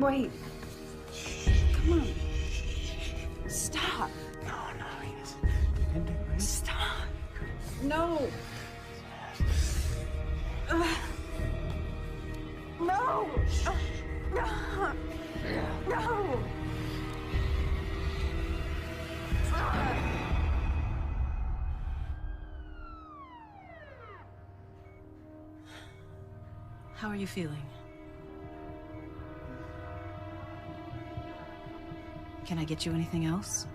Wait. Come on. Stop. No, you can do it. Stop. No. No. No. No. How are you feeling? Can I get you anything else?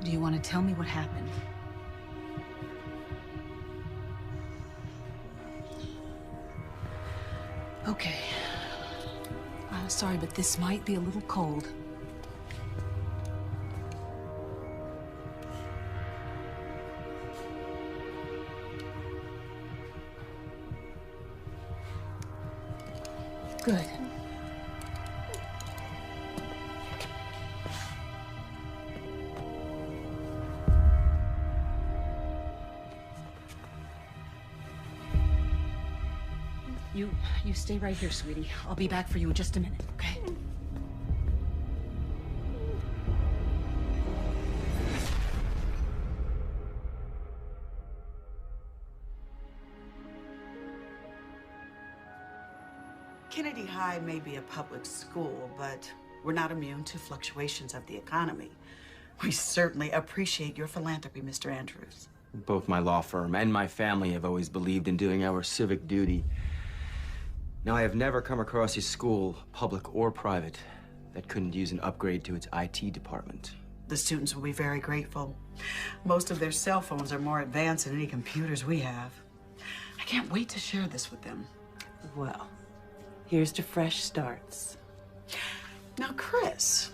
Do you want to tell me what happened? Okay. Sorry, but this might be a little cold. Good. You stay right here, sweetie. I'll be back for you in just a minute, okay? Kennedy High may be a public school, but we're not immune to fluctuations of the economy. We certainly appreciate your philanthropy, Mr. Andrews. Both my law firm and my family have always believed in doing our civic duty. Now, I have never come across a school, public or private, that couldn't use an upgrade to its IT department. The students will be very grateful. Most of their cell phones are more advanced than any computers we have. I can't wait to share this with them. Well, here's to fresh starts. Now, Chris,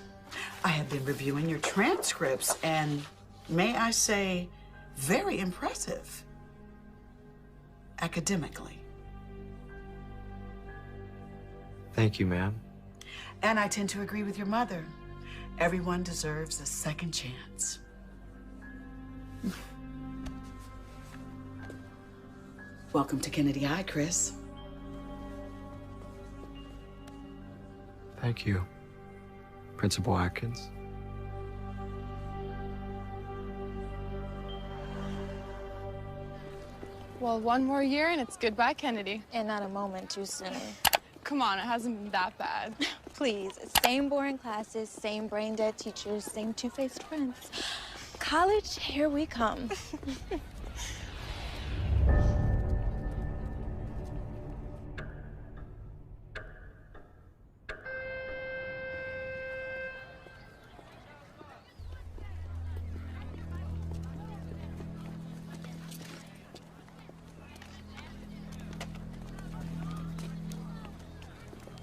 I have been reviewing your transcripts, and may I say, very impressive. Academically. Thank you, ma'am. And I tend to agree with your mother. Everyone deserves a second chance. Welcome to Kennedy High, Chris. Thank you, Principal Atkins. Well, one more year and it's goodbye, Kennedy. And not a moment too soon. Come on, it hasn't been that bad. Please, same boring classes, same brain-dead teachers, same two-faced friends. College, here we come.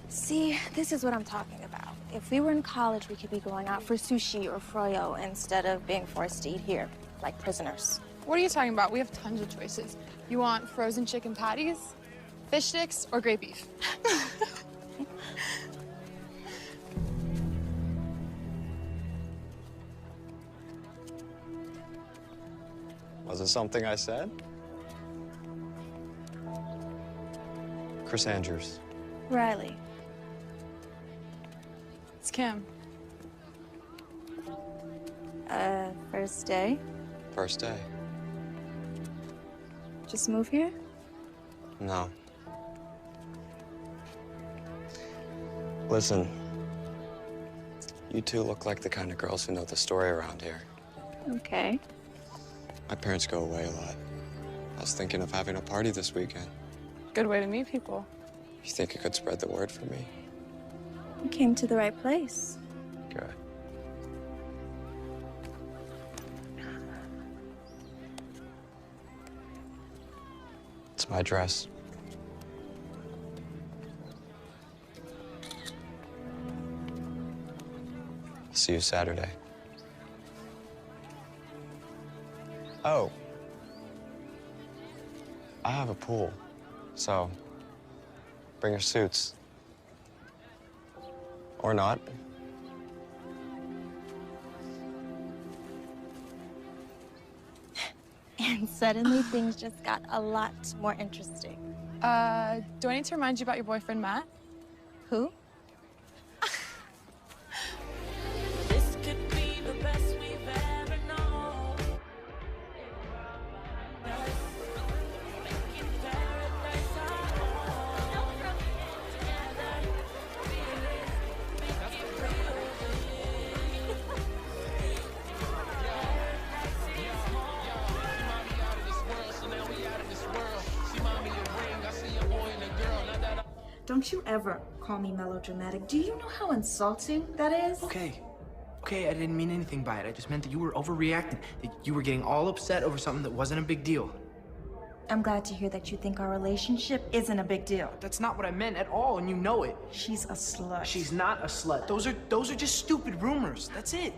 See, this is what I'm talking about. If we were in college, we could be going out for sushi or froyo instead of being forced to eat here, like prisoners. What are you talking about? We have tons of choices. You want frozen chicken patties, fish sticks, or great beef? Was it something I said? Chris Andrews. Riley. It's Kim. First day? First day. Just move here? No. Listen, you two look like the kind of girls who know the story around here. Okay. My parents go away a lot. I was thinking of having a party this weekend. Good way to meet people. You think it could spread the word for me? You came to the right place. Good. It's my dress. I'll see you Saturday. Oh. I have a pool, so bring your suits. Or not. And suddenly things just got a lot more interesting. Do I need to remind you about your boyfriend, Matt? Who? This could be the best we've ever known. Making paradise our home. Together, feel it, make it real. Paradise is home. Don't you ever call me melodramatic. Do you know how insulting that is? Okay, I didn't mean anything by it. I just meant that you were overreacting, that you were getting all upset over something that wasn't a big deal. I'm glad to hear that you think our relationship isn't a big deal. That's not what I meant at all, and you know it. She's a slut. She's not a slut. Those are just stupid rumors. That's it.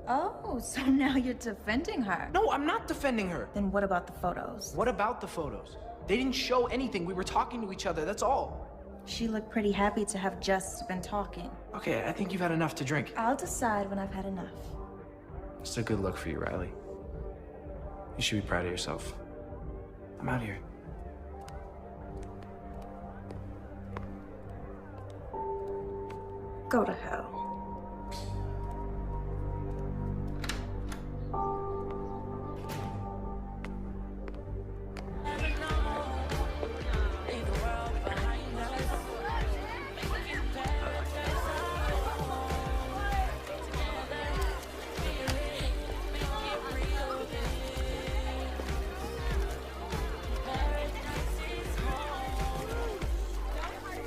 Oh, so now you're defending her. No, I'm not defending her. Then what about the photos? What about the photos? They didn't show anything. We were talking to each other, that's all. She looked pretty happy to have just been talking. Okay, I think you've had enough to drink. I'll decide when I've had enough. It's a good look for you, Riley. You should be proud of yourself. I'm out here. Go to hell.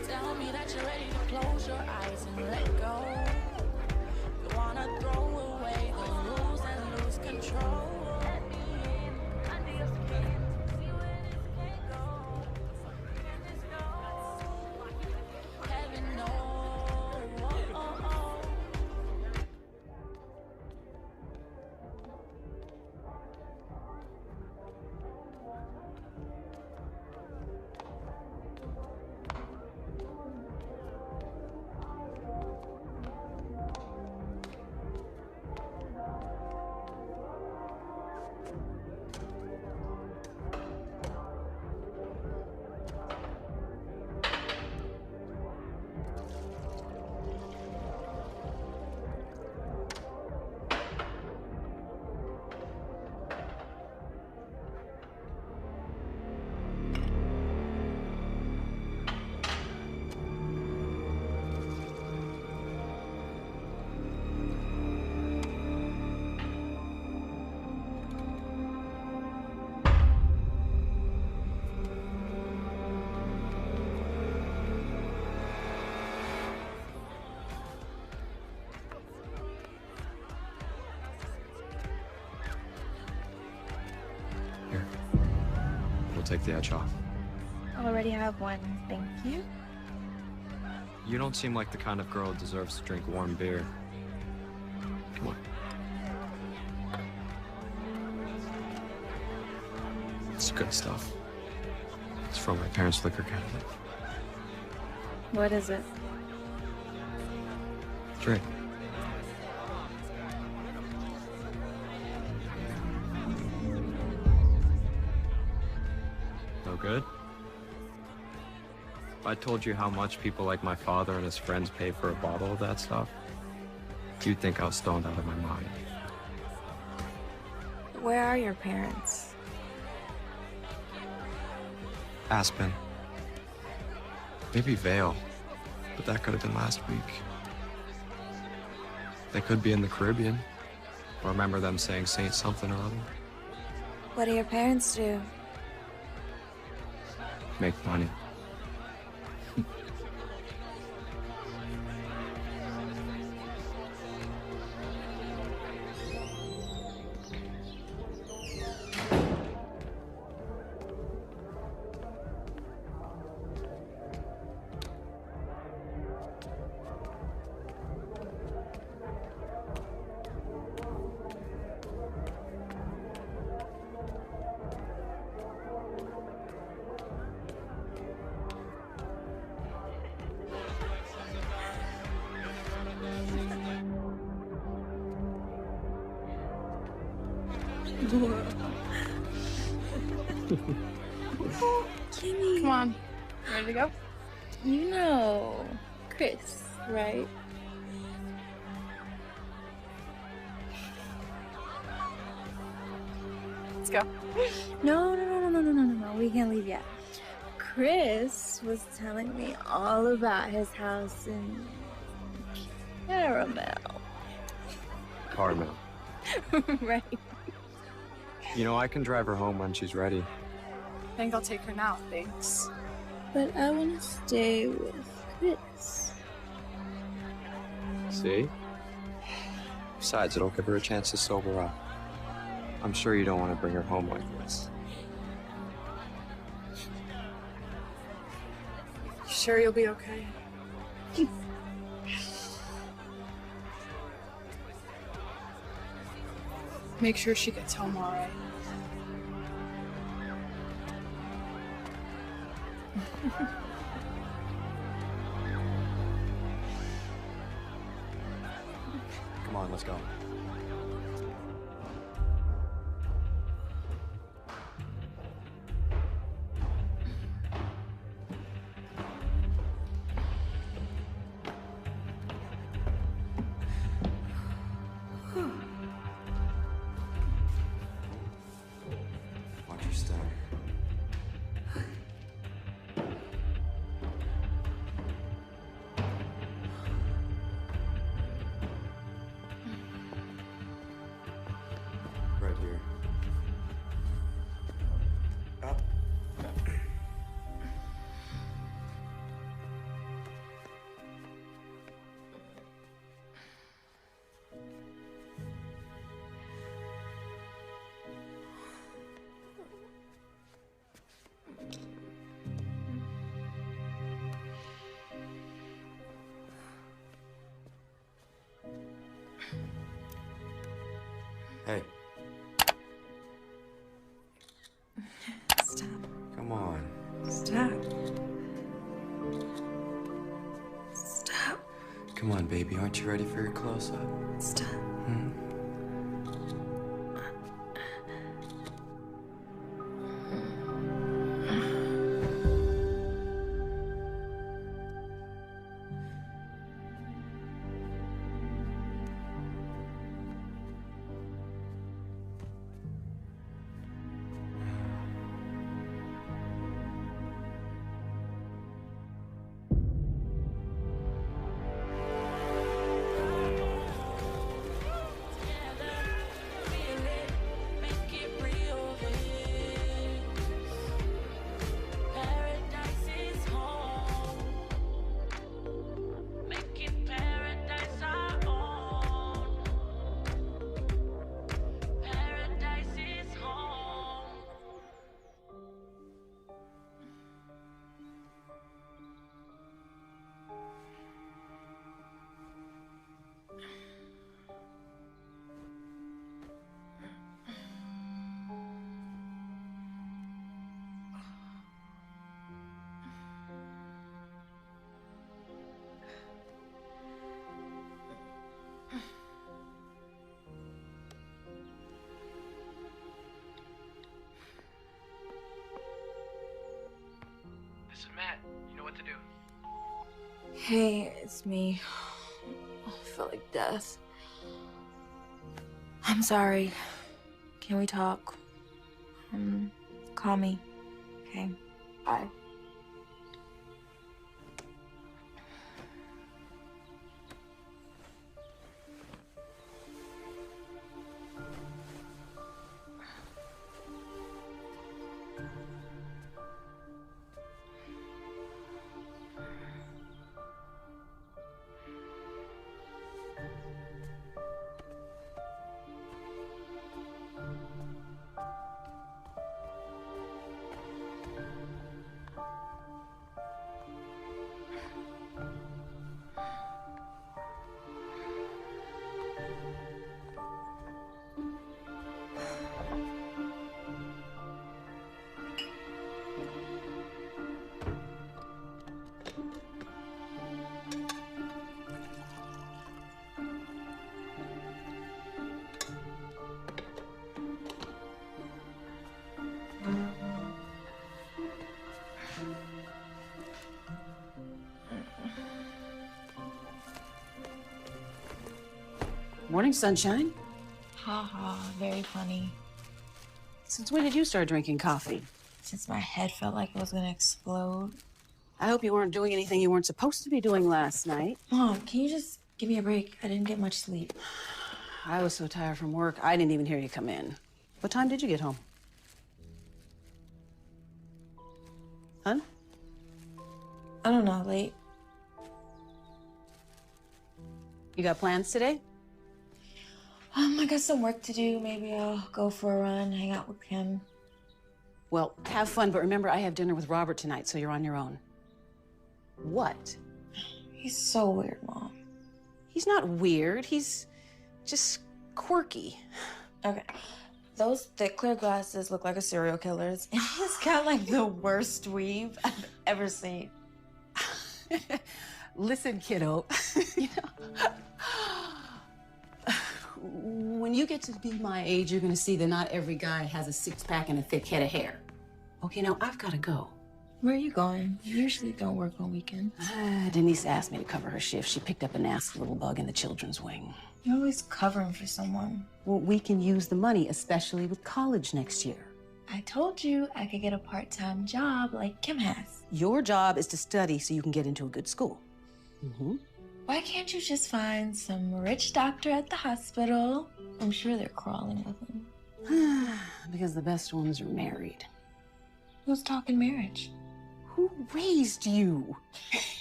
Tell me that you're ready to close your eyes and let go. You wanna throw away the rules and lose control. Let me in under your skin. See where this can go. Can this go? Heaven knows. Here. We'll take the edge off. I already have one, thank you. You don't seem like the kind of girl who deserves to drink warm beer. Come on. It's good stuff. It's from my parents' liquor cabinet. What is it? Drink. No good? If I told you how much people like my father and his friends pay for a bottle of that stuff, you'd think I was stoned out of my mind. Where are your parents? Aspen. Maybe Vale, but that could have been last week. They could be in the Caribbean. I remember them saying Saint something or other. What do your parents do? Make money. Come on, Ready to go? You know Chris, right? Let's go. No. We can't leave yet. Chris was telling me all about his house in Caramel. Carmel. Right. You know, I can drive her home when she's ready. I think I'll take her now, thanks. But I want to stay with Chris. See? Besides, it'll give her a chance to sober up. I'm sure you don't want to bring her home like this. You sure you'll be okay? Make sure she gets home all right. Come on, let's go. Watch your step. Right here. Up. Hey. Stop. Come on. Stop. Stop. Come on, baby. Aren't you ready for your close-up? Stop. Hmm? This is Matt. You know what to do. Hey, it's me. I feel like death. I'm sorry. Can we talk? Call me. Okay. Bye. Morning, sunshine. Ha ha, very funny. Since when did you start drinking coffee? Since my head felt like it was gonna explode. I hope you weren't doing anything you weren't supposed to be doing last night. Mom, can you just give me a break? I didn't get much sleep. I was so tired from work, I didn't even hear you come in. What time did you get home? Huh? I don't know, late. You got plans today? I got some work to do. Maybe I'll go for a run, hang out with Kim. Well, have fun, but remember, I have dinner with Robert tonight, so you're on your own. What? He's so weird, Mom. He's not weird. He's just quirky. Okay. Those thick clear glasses look like a serial killer's, and he's got like the worst weave I've ever seen. Listen, kiddo, you know, when you get to be my age, you're gonna see that not every guy has a six-pack and a thick head of hair. Okay, now I've gotta go. Where are you going? You usually don't work on weekends. Denise asked me to cover her shift. She picked up a nasty little bug in the children's wing. You're always covering for someone. Well, we can use the money, especially with college next year. I told you I could get a part-time job like Kim has. Your job is to study so you can get into a good school. Mm-hmm. Why can't you just find some rich doctor at the hospital? I'm sure they're crawling with him. Because the best ones are married. Who's talking marriage? Who raised you?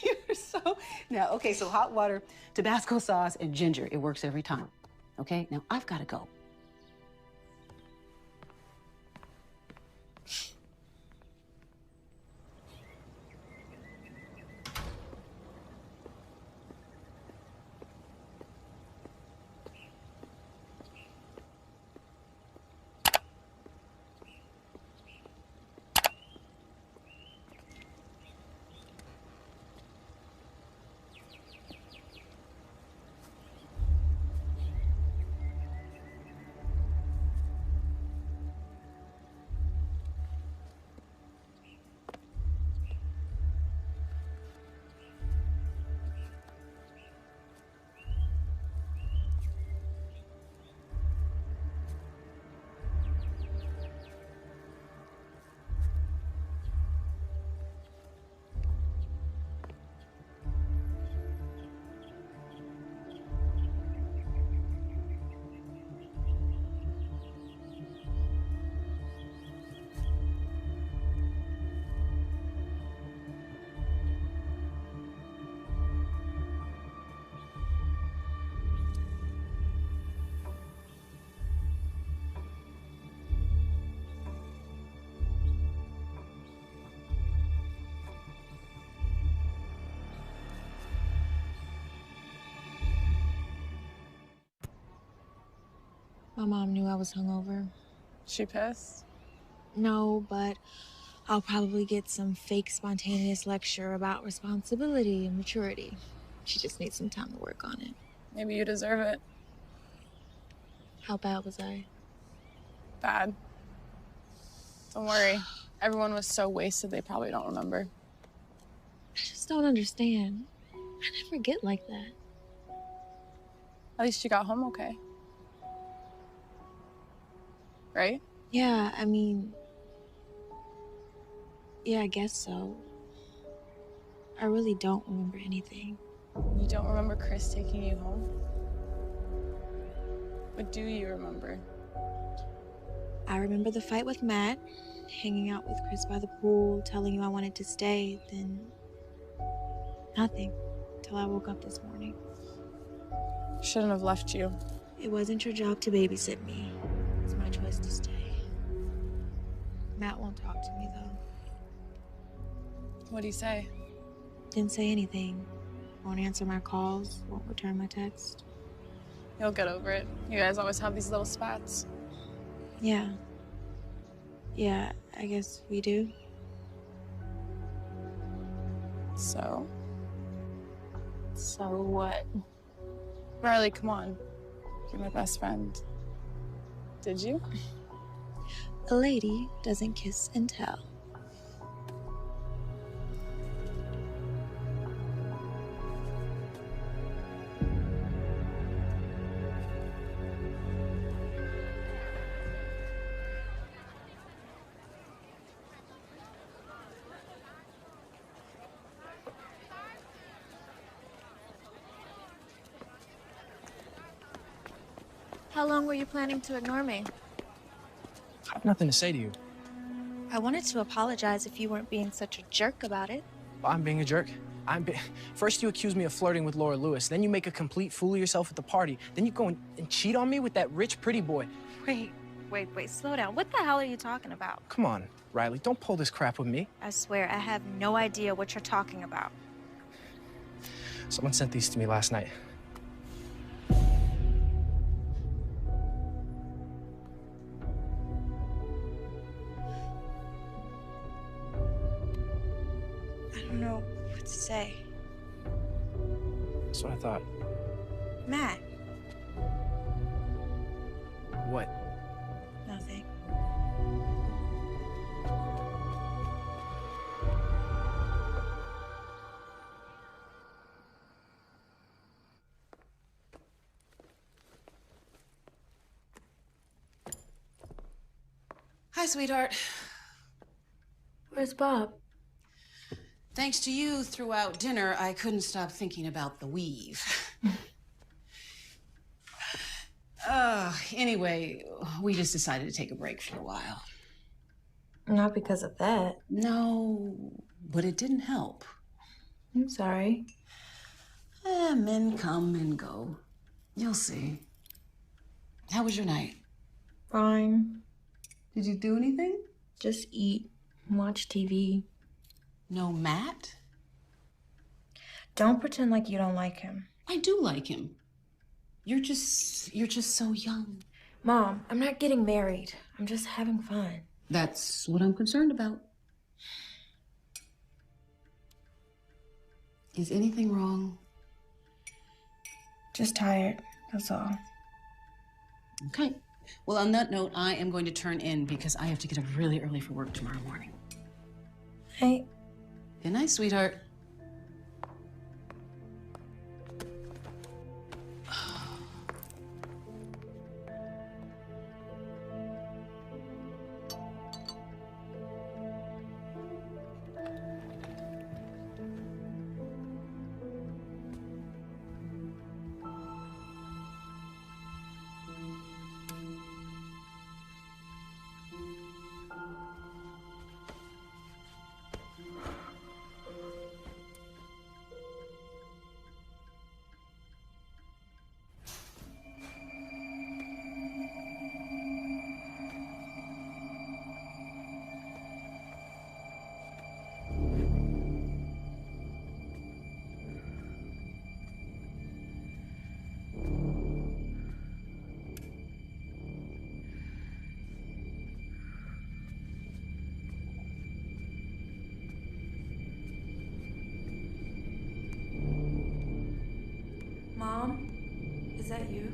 You're so... Now, okay, so hot water, Tabasco sauce, and ginger. It works every time. Okay? Now, I've got to go. My mom knew I was hungover. She pissed? No, but I'll probably get some fake spontaneous lecture about responsibility and maturity. She just needs some time to work on it. Maybe you deserve it. How bad was I? Bad. Don't worry. Everyone was so wasted they probably don't remember. I just don't understand. I never get like that. At least you got home okay. Right? Yeah, I mean... Yeah, I guess so. I really don't remember anything. You don't remember Chris taking you home? What do you remember? I remember the fight with Matt, hanging out with Chris by the pool, telling you I wanted to stay, then... nothing. Till I woke up this morning. Shouldn't have left you. It wasn't your job to babysit me. It's my choice to stay. Matt won't talk to me, though. What'd he say? Didn't say anything. Won't answer my calls, won't return my text. You'll get over it. You guys always have these little spats. Yeah. Yeah, I guess we do. So? So what? Riley, come on. You're my best friend. Did you? A lady doesn't kiss and tell. How long were you planning to ignore me? I have nothing to say to you. I wanted to apologize if you weren't being such a jerk about it. I'm being a jerk. First you accuse me of flirting with Laura Lewis, then you make a complete fool of yourself at the party, then you go and cheat on me with that rich, pretty boy. Wait, slow down. What the hell are you talking about? Come on, Riley, don't pull this crap with me. I swear, I have no idea what you're talking about. Someone sent these to me last night. I don't know what to say. That's what I thought. Matt. What? Nothing. Hi, sweetheart. Where's Bob? Thanks to you throughout dinner, I couldn't stop thinking about the weave. Anyway, we just decided to take a break for a while. Not because of that. No, but it didn't help. I'm sorry. Men come and go. You'll see. How was your night? Fine. Did you do anything? Just eat and watch TV. No Matt? Don't pretend like you don't like him. I do like him. You're just so young. Mom, I'm not getting married. I'm just having fun. That's what I'm concerned about. Is anything wrong? Just tired, that's all. Okay. Well, on that note, I am going to turn in because I have to get up really early for work tomorrow morning. Hey. Good night, sweetheart. Mom, is that you?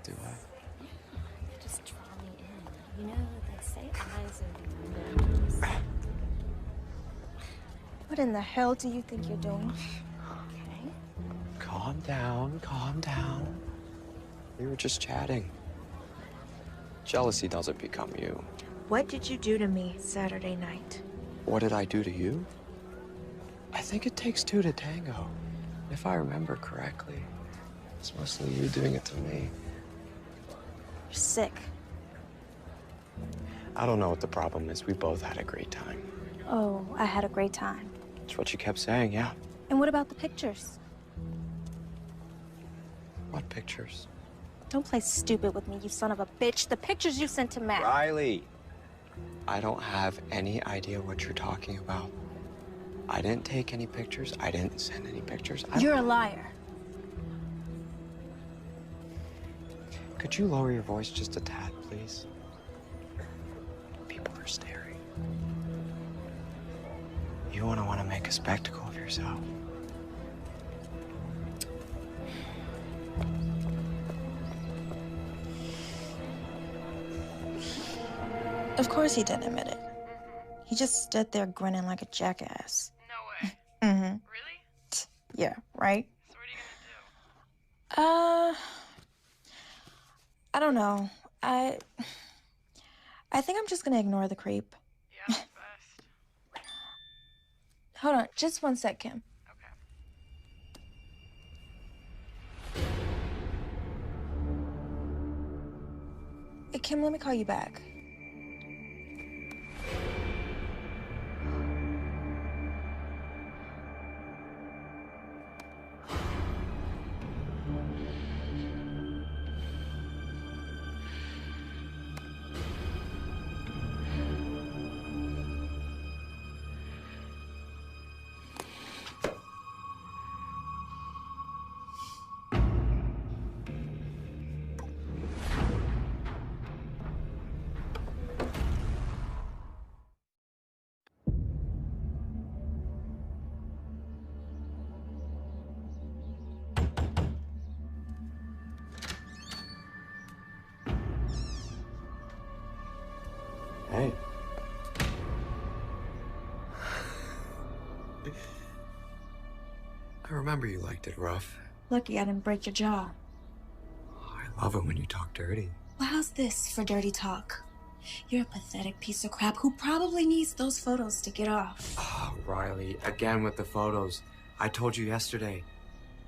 Do I? You just draw me in. You know, they say eyes are the windows. What in the hell do you think you're doing? Okay. Calm down, calm down. We were just chatting. Jealousy doesn't become you. What did you do to me Saturday night? What did I do to you? I think it takes two to tango, if I remember correctly. It's mostly you doing it to me. You're sick. I don't know what the problem is. We both had a great time. Oh, I had a great time. That's what you kept saying, yeah. And what about the pictures? What pictures? Don't play stupid with me, you son of a bitch. The pictures you sent to Matt. Riley, I don't have any idea what you're talking about. I didn't take any pictures. I didn't send any pictures. You're a liar. Could you lower your voice just a tad, please? People are staring. You want to make a spectacle of yourself. Of course he didn't admit it. He just stood there grinning like a jackass. No way. Mm-hmm. Really? Yeah, right? So what are you gonna do? I don't know. I think I'm just gonna ignore the creep. Yeah, that's best. Hold on, just one sec, Kim. Okay. Hey, Kim, let me call you back. Hey. I remember you liked it rough. Lucky I didn't break your jaw. I love it when you talk dirty. Well, how's this for dirty talk? You're a pathetic piece of crap who probably needs those photos to get off. Oh, Riley, again with the photos. I told you yesterday.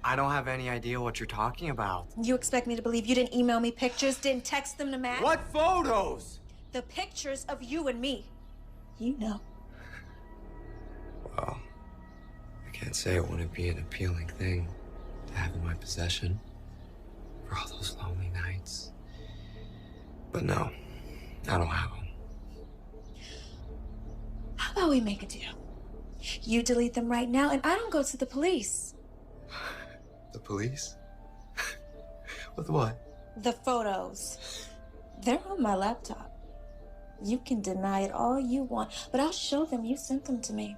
I don't have any idea what you're talking about. You expect me to believe you didn't email me pictures, didn't text them to Matt? What photos? The pictures of you and me. You know. Well, I can't say it wouldn't be an appealing thing to have in my possession for all those lonely nights. But no, I don't have them. How about we make a deal? You delete them right now and I don't go to the police. The police? With what? The photos. They're on my laptop. You can deny it all you want, but I'll show them you sent them to me.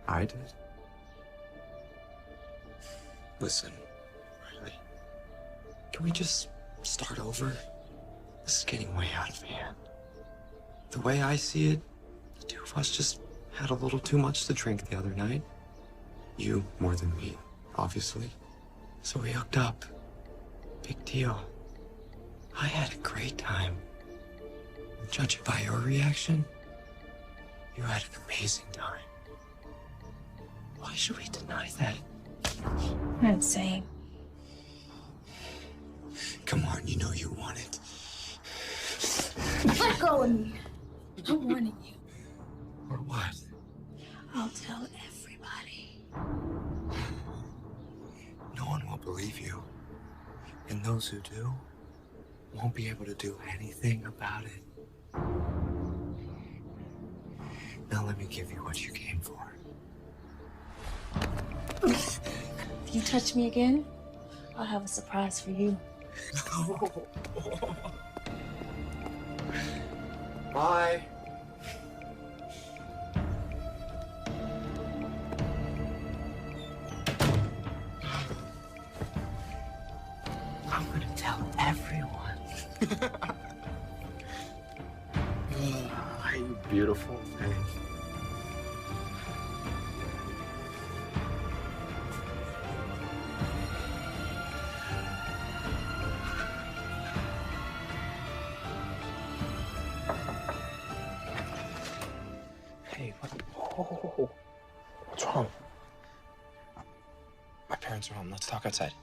I did? Listen, Riley, can we just start over? This is getting way out of hand. The way I see it, the two of us just had a little too much to drink the other night. You more than me, obviously. So we hooked up. Big deal. I had a great time. And judging by your reaction, you had an amazing time. Why should we deny that? You're insane. Come on, you know you want it. Let go of me. I'm warning you. Or what? I'll tell everybody. No one will believe you. And those who do won't be able to do anything about it. Now let me give you what you came for. If you touch me again, I'll have a surprise for you. Bye. I'm gonna tell everyone. You beautiful thing. Hey, what? Oh, what's wrong? My Parents are home. Let's talk outside.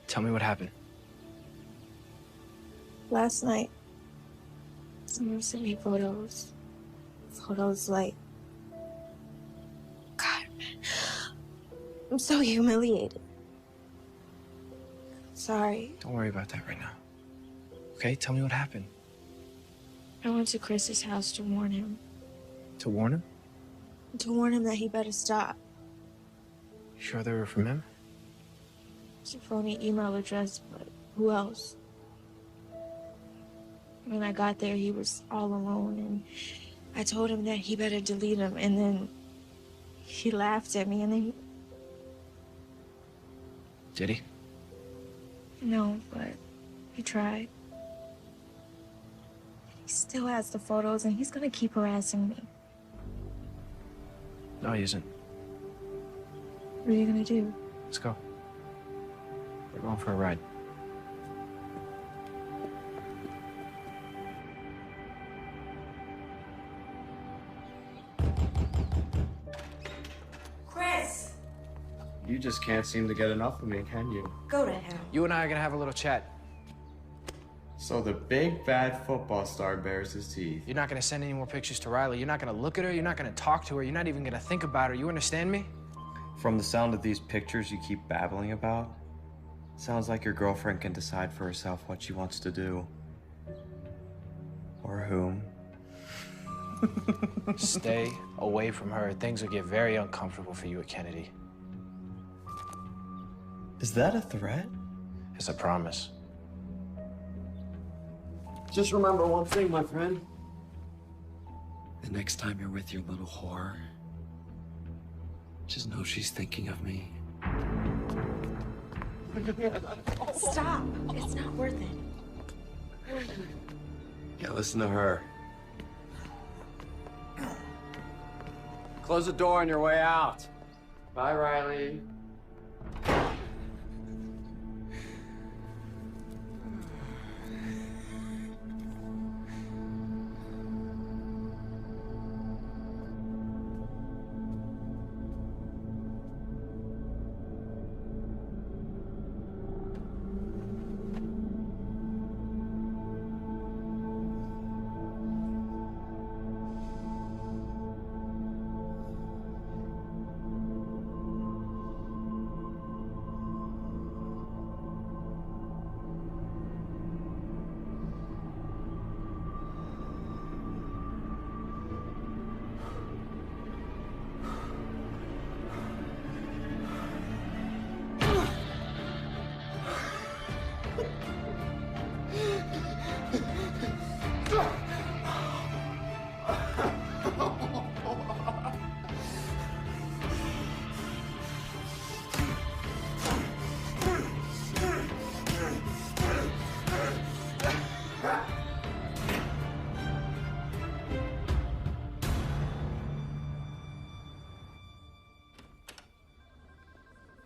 Tell me what happened. Last night, someone sent me photos. Photos like... God, I'm so humiliated. Sorry. Don't worry about that right now. Okay, tell me what happened. I went to Chris's house to warn him. To warn him? To warn him that he better stop. You sure they were from him? It's a phony email address, but who else? When I got there, he was all alone, and I told him that he better delete them, and then he laughed at me, and then... Did he? No, but he tried. He still has the photos, and he's gonna keep harassing me. No, he isn't. What are you gonna do? Let's go. We're going for a ride. Chris! You just can't seem to get enough of me, can you? Go to hell. You and I are gonna have a little chat. So the big bad football star bares his teeth. You're not gonna send any more pictures to Riley. You're not gonna look at her. You're not gonna talk to her. You're not even gonna think about her. You understand me? From the sound of these pictures you keep babbling about, sounds like your girlfriend can decide for herself what she wants to do. Or whom. Stay away from her. Things will get very uncomfortable for you at Kennedy. Is that a threat? It's a promise. Just remember one thing, my friend. The next time you're with your little whore, just know she's thinking of me. Stop. It's not worth it. Yeah, listen to her. Close the door on your way out. Bye, Riley.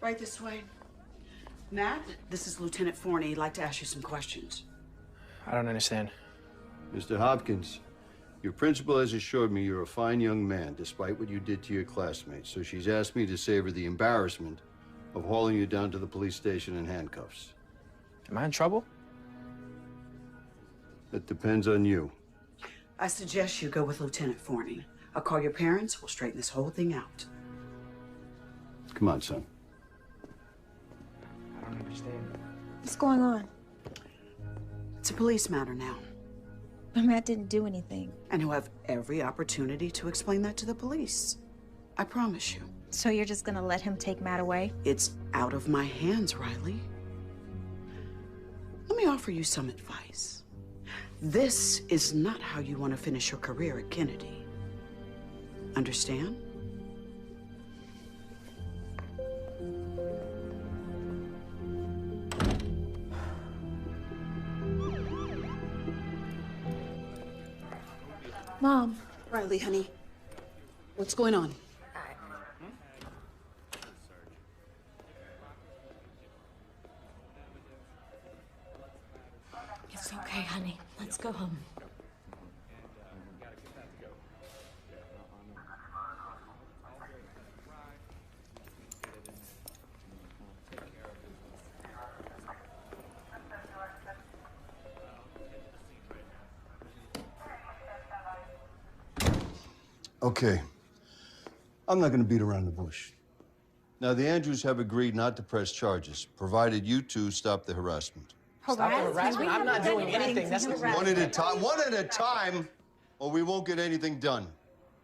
Right this way. Matt, this is Lieutenant Forney. He'd like to ask you some questions. I don't understand. Mr. Hopkins, your principal has assured me you're a fine young man, despite what you did to your classmates. So she's asked me to save her the embarrassment of hauling you down to the police station in handcuffs. Am I in trouble? That depends on you. I suggest you go with Lieutenant Forney. I'll call your parents. We'll straighten this whole thing out. Come on, son. I don't understand. What's going on? It's a police matter now. But Matt didn't do anything. And he'll have every opportunity to explain that to the police. I promise you. So you're just gonna let him take Matt away? It's out of my hands, Riley. Let me offer you some advice. This is not how you want to finish your career at Kennedy. Understand? Mom. Riley, honey. What's going on? It's okay, honey. Let's go home. Okay. I'm not going to beat around the bush. Now, the Andrews have agreed not to press charges, provided you two stop the harassment. Stop the harassment? I'm not doing anything. That's One at a time, or we won't get anything done.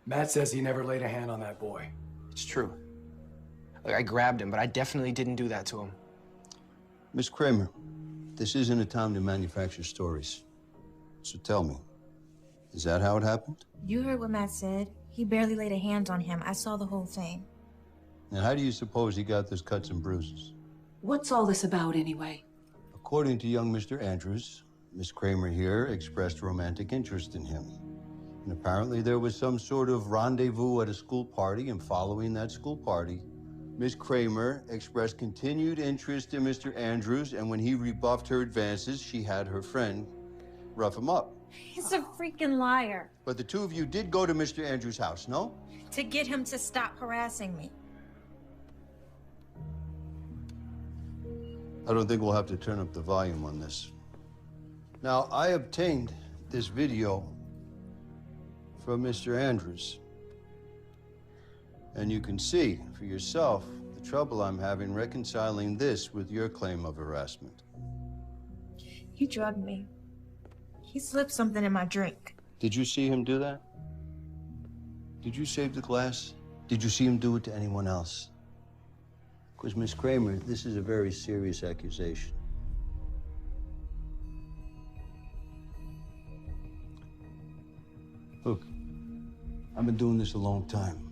Matt says he never laid a hand on that boy. It's true. Like, I grabbed him, but I definitely didn't do that to him. Miss Kramer, this isn't a time to manufacture stories. So tell me, is that how it happened? You heard what Matt said. He barely laid a hand on him. I saw the whole thing. And how do you suppose he got those cuts and bruises? What's all this about, anyway? According to young Mr. Andrews, Miss Kramer here expressed romantic interest in him. And apparently there was some sort of rendezvous at a school party, and following that school party, Miss Kramer expressed continued interest in Mr. Andrews, and when he rebuffed her advances, she had her friend rough him up. He's a freaking liar. But the two of you did go to Mr. Andrews' house, no? To get him to stop harassing me. I don't think we'll have to turn up the volume on this. Now, I obtained this video from Mr. Andrews. And you can see for yourself the trouble I'm having reconciling this with your claim of harassment. He drugged me. He slipped something in my drink. Did you see him do that? Did you save the glass? Did you see him do it to anyone else? Because, Miss Kramer, this is a very serious accusation. Look, I've been doing this a long time.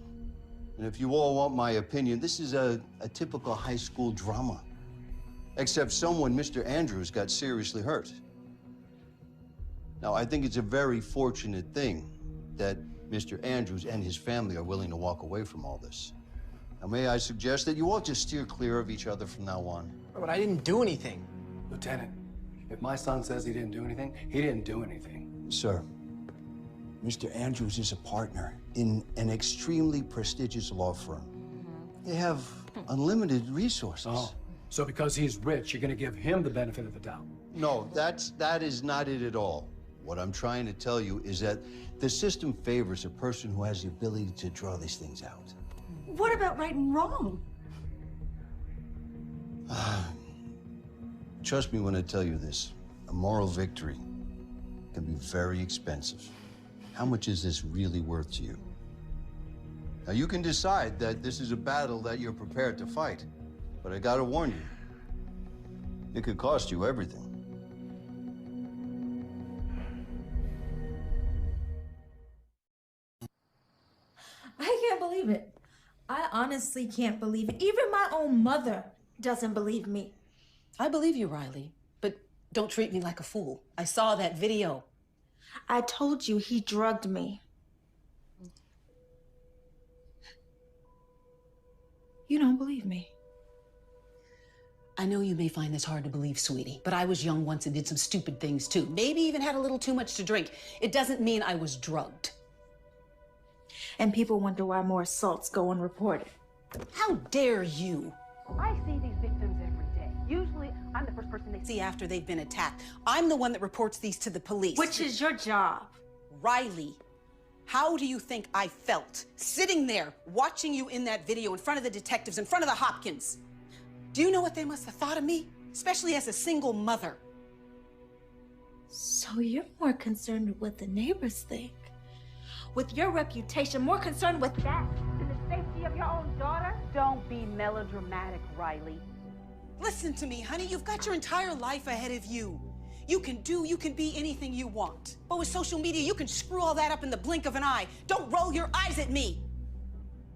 And if you all want my opinion, this is a typical high school drama. Except someone, Mr. Andrews, got seriously hurt. Now, I think it's a very fortunate thing that Mr. Andrews and his family are willing to walk away from all this. Now, may I suggest that you all just steer clear of each other from now on? But I didn't do anything. Lieutenant, if my son says he didn't do anything, he didn't do anything. Sir, Mr. Andrews is a partner in an extremely prestigious law firm. They have unlimited resources. Oh, so because he's rich, you're gonna give him the benefit of the doubt? No, that is not it at all. What I'm trying to tell you is that the system favors a person who has the ability to draw these things out. What about right and wrong? Trust me when I tell you this. A moral victory can be very expensive. How much is this really worth to you? Now, you can decide that this is a battle that you're prepared to fight, but I gotta warn you, it could cost you everything. I can't believe it. I honestly can't believe it. Even my own mother doesn't believe me. I believe you, Riley, but don't treat me like a fool. I saw that video. I told you he drugged me. You don't believe me. I know you may find this hard to believe, sweetie, but I was young once and did some stupid things too. Maybe even had a little too much to drink. It doesn't mean I was drugged. And people wonder why more assaults go unreported. How dare you? I see these victims every day. Usually, I'm the first person they See after they've been attacked. I'm the one that reports these to the police. Which is your job. Riley, how do you think I felt sitting there watching you in that video in front of the detectives, in front of the Hopkins? Do you know what they must have thought of me? Especially as a single mother. So you're more concerned with what the neighbors think. With your reputation, more concerned with that than the safety of your own daughter? Don't be melodramatic, Riley. Listen to me, honey. You've got your entire life ahead of you. You can be anything you want. But with social media, you can screw all that up in the blink of an eye. Don't roll your eyes at me.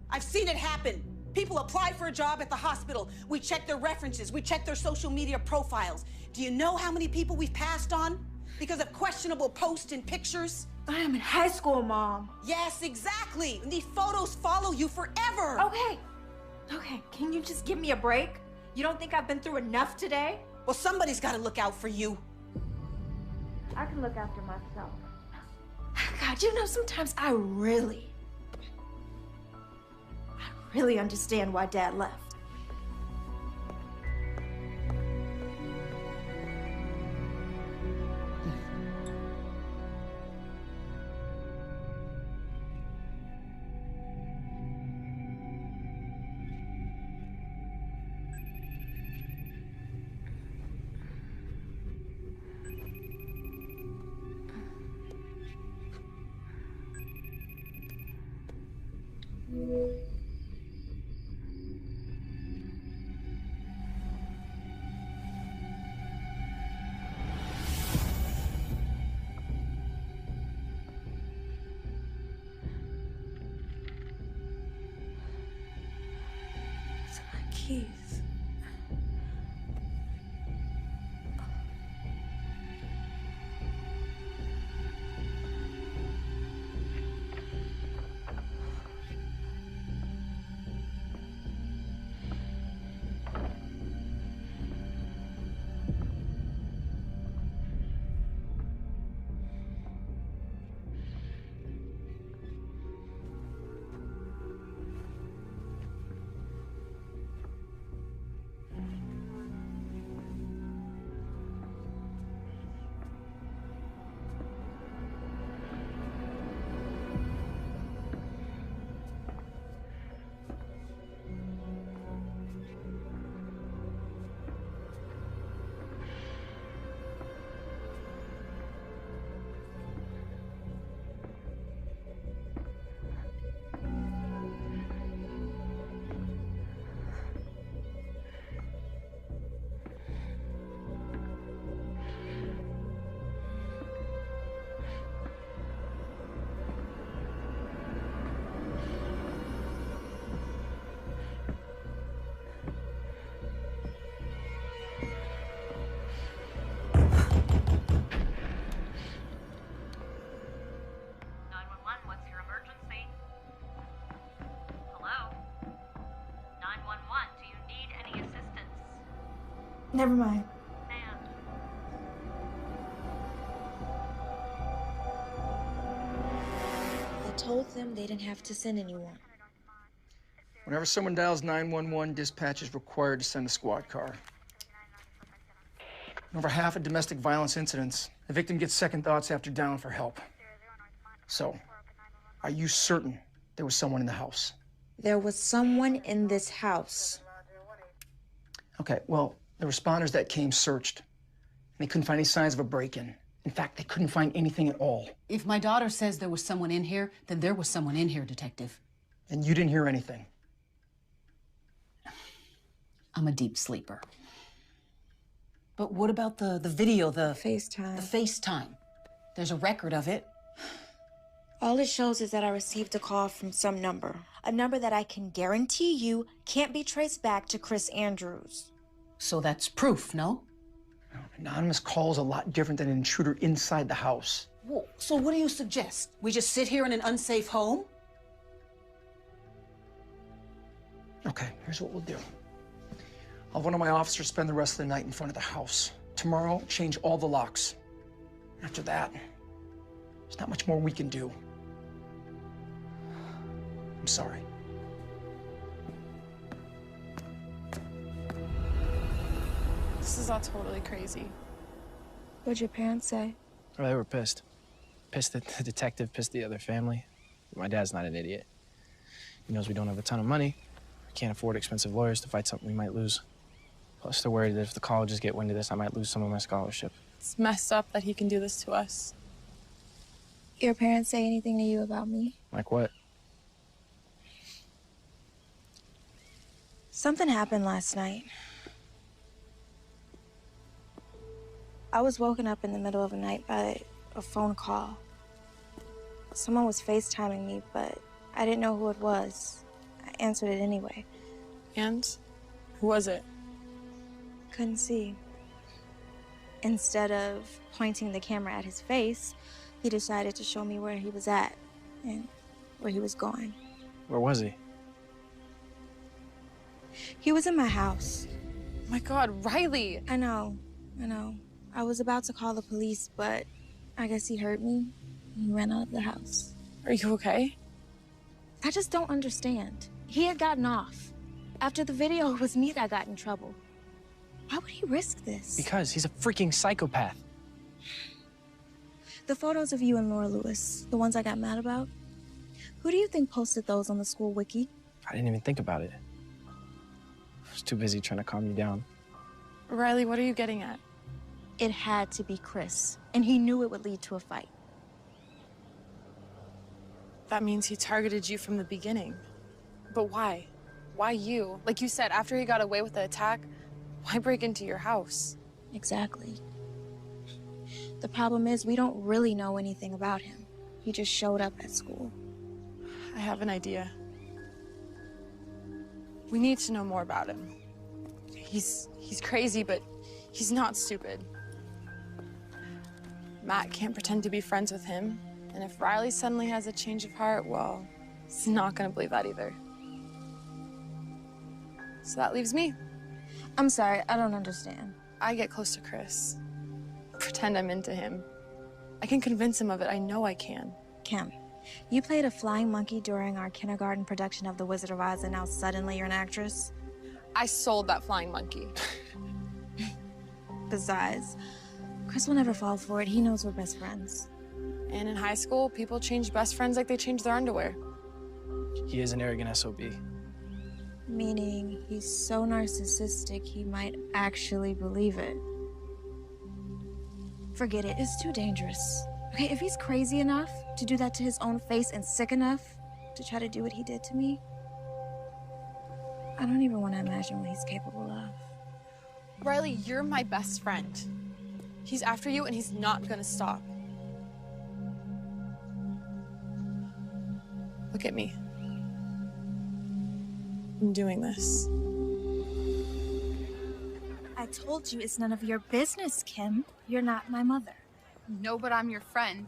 I've seen it happen. People apply for a job at the hospital. We check their references. We check their social media profiles. Do you know how many people we've passed on because of questionable posts and pictures? I am in high school, Mom. Yes, exactly. And these photos follow you forever. Okay, can you just give me a break? You don't think I've been through enough today? Well, somebody's got to look out for you. I can look after myself. God, you know, sometimes I really understand why Dad left. Keys. Never mind. I told them they didn't have to send anyone. Whenever someone dials 911, dispatch is required to send a squad car. In over half of domestic violence incidents, the victim gets second thoughts after dialing for help. So, are you certain there was someone in the house? There was someone in this house. Okay, well, the responders that came searched. They couldn't find any signs of a break-in. In fact, they couldn't find anything at all. If my daughter says there was someone in here, then there was someone in here, Detective. And you didn't hear anything? I'm a deep sleeper. But what about the video, the FaceTime? The FaceTime. There's a record of it. All it shows is that I received a call from some number. A number that I can guarantee you can't be traced back to Chris Andrews. So that's proof, no? An anonymous call is a lot different than an intruder inside the house. Well, so what do you suggest? We just sit here in an unsafe home? Okay, here's what we'll do. I'll have one of my officers spend the rest of the night in front of the house. Tomorrow, change all the locks. After that, there's not much more we can do. I'm sorry. This is all totally crazy. What'd your parents say? Oh, they were pissed. Pissed at the detective, pissed at the other family. My dad's not an idiot. He knows we don't have a ton of money. We can't afford expensive lawyers to fight something we might lose. Plus, they're worried that if the colleges get wind of this, I might lose some of my scholarship. It's messed up that he can do this to us. Your parents say anything to you about me? Like what? Something happened last night. I was woken up in the middle of the night by a phone call. Someone was FaceTiming me, but I didn't know who it was. I answered it anyway. And? Who was it? Couldn't see. Instead of pointing the camera at his face, he decided to show me where he was at and where he was going. Where was he? He was in my house. My God, Riley! I know. I was about to call the police, but I guess he heard me and he ran out of the house. Are you okay? I just don't understand. He had gotten off. After the video, it was me that got in trouble. Why would he risk this? Because he's a freaking psychopath. The photos of you and Laura Lewis, the ones I got mad about, who do you think posted those on the school wiki? I didn't even think about it. I was too busy trying to calm you down. Riley, what are you getting at? It had to be Chris, and he knew it would lead to a fight. That means he targeted you from the beginning. But why? Why you? Like you said, after he got away with the attack, why break into your house? Exactly. The problem is we don't really know anything about him. He just showed up at school. I have an idea. We need to know more about him. He's crazy, but he's not stupid. Matt can't pretend to be friends with him, and if Riley suddenly has a change of heart, well, he's not gonna believe that either. So that leaves me. I'm sorry, I don't understand. I get close to Chris. Pretend I'm into him. I can convince him of it. I know I can. Kim, you played a flying monkey during our kindergarten production of The Wizard of Oz, and now suddenly you're an actress? I sold that flying monkey. Besides, Chris will never fall for it. He knows we're best friends. And in high school, people change best friends like they change their underwear. He is an arrogant SOB. Meaning he's so narcissistic he might actually believe it. Forget it, it's too dangerous. Okay, if he's crazy enough to do that to his own face and sick enough to try to do what he did to me, I don't even want to imagine what he's capable of. Riley, you're my best friend. He's after you and he's not gonna stop. Look at me. I'm doing this. I told you it's none of your business, Kim. You're not my mother. No, but I'm your friend.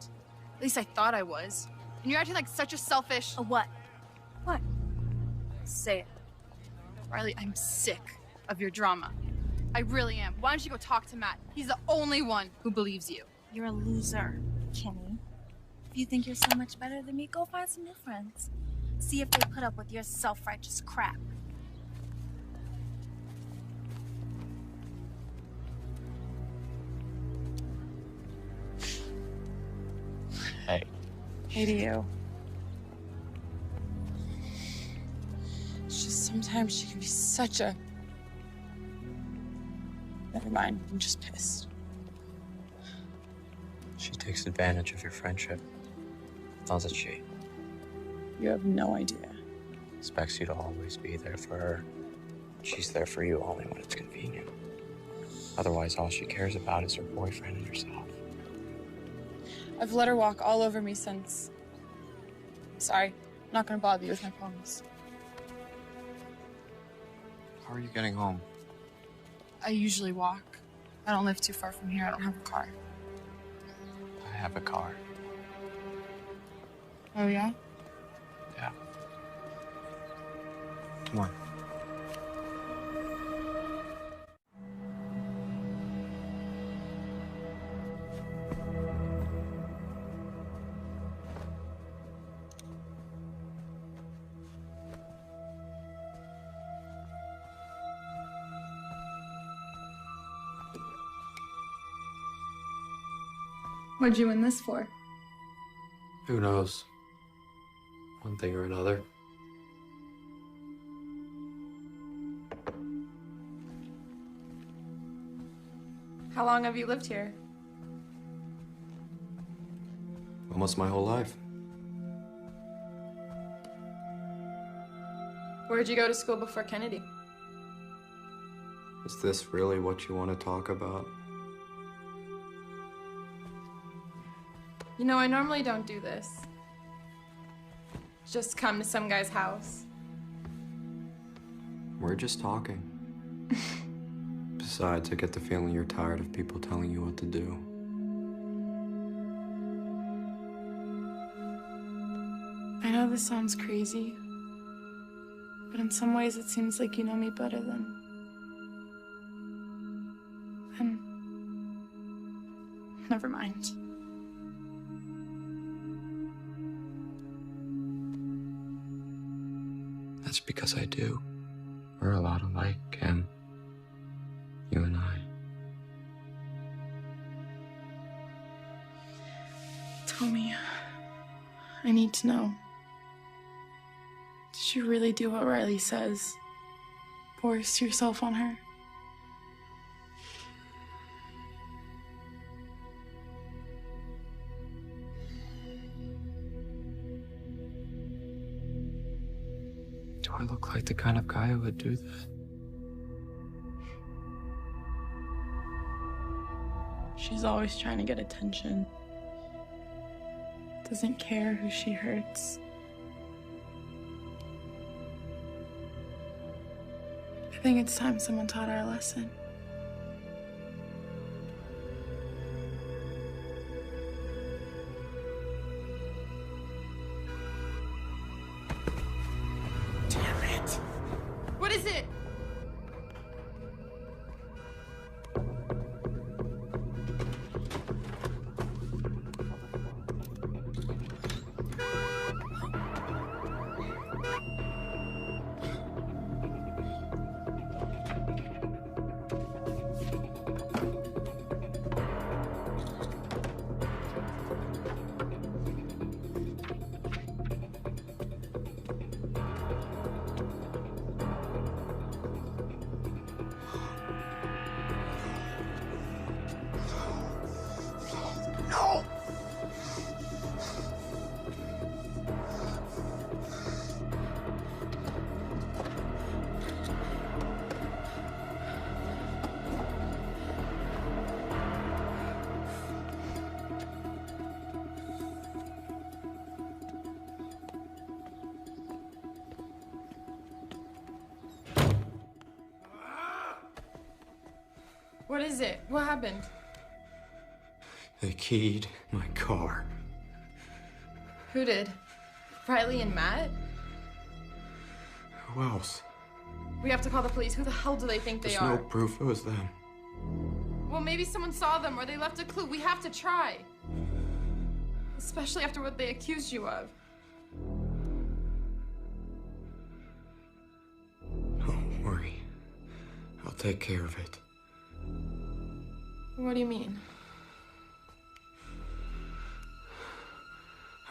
At least I thought I was. And you're acting like such a selfish... A what? What? Say it. Riley, I'm sick of your drama. I really am. Why don't you go talk to Matt? He's the only one who believes you. You're a loser, Kimmy. If you think you're so much better than me, go find some new friends. See if they put up with your self-righteous crap. Hey. Hey to you. It's just sometimes she can be such a... Never mind, I'm just pissed. She takes advantage of your friendship, doesn't she? You have no idea. Expects you to always be there for her. She's there for you only when it's convenient. Otherwise, all she cares about is her boyfriend and herself. I've let her walk all over me since... Sorry, I'm not gonna bother you with my poems. How are you getting home? I usually walk. I don't live too far from here. I don't have a car. I have a car. Oh, yeah? Yeah. Come on. What'd you win this for? Who knows? One thing or another. How long have you lived here? Almost my whole life. Where'd you go to school before Kennedy? Is this really what you want to talk about? You know, I normally don't do this. Just come to some guy's house. We're just talking. Besides, I get the feeling you're tired of people telling you what to do. I know this sounds crazy, but in some ways it seems like you know me better than... Never mind. That's because I do. We're a lot alike, Kim. You and I. Tell me. I need to know. Did you really do what Riley says? Force yourself on her? Do Do I look like the kind of guy who would do that? She's always trying to get attention. Doesn't care who she hurts. I think it's time someone taught her a lesson. Damn it! What is it? No! What is it? What happened? They keyed my car. Who did? Riley and Matt? Who else? We have to call the police. Who the hell do they think they There's are? no proof it was them. Well, maybe someone saw them or they left a clue. We have to try. Especially after what they accused you of. Don't worry. I'll take care of it. What do you mean?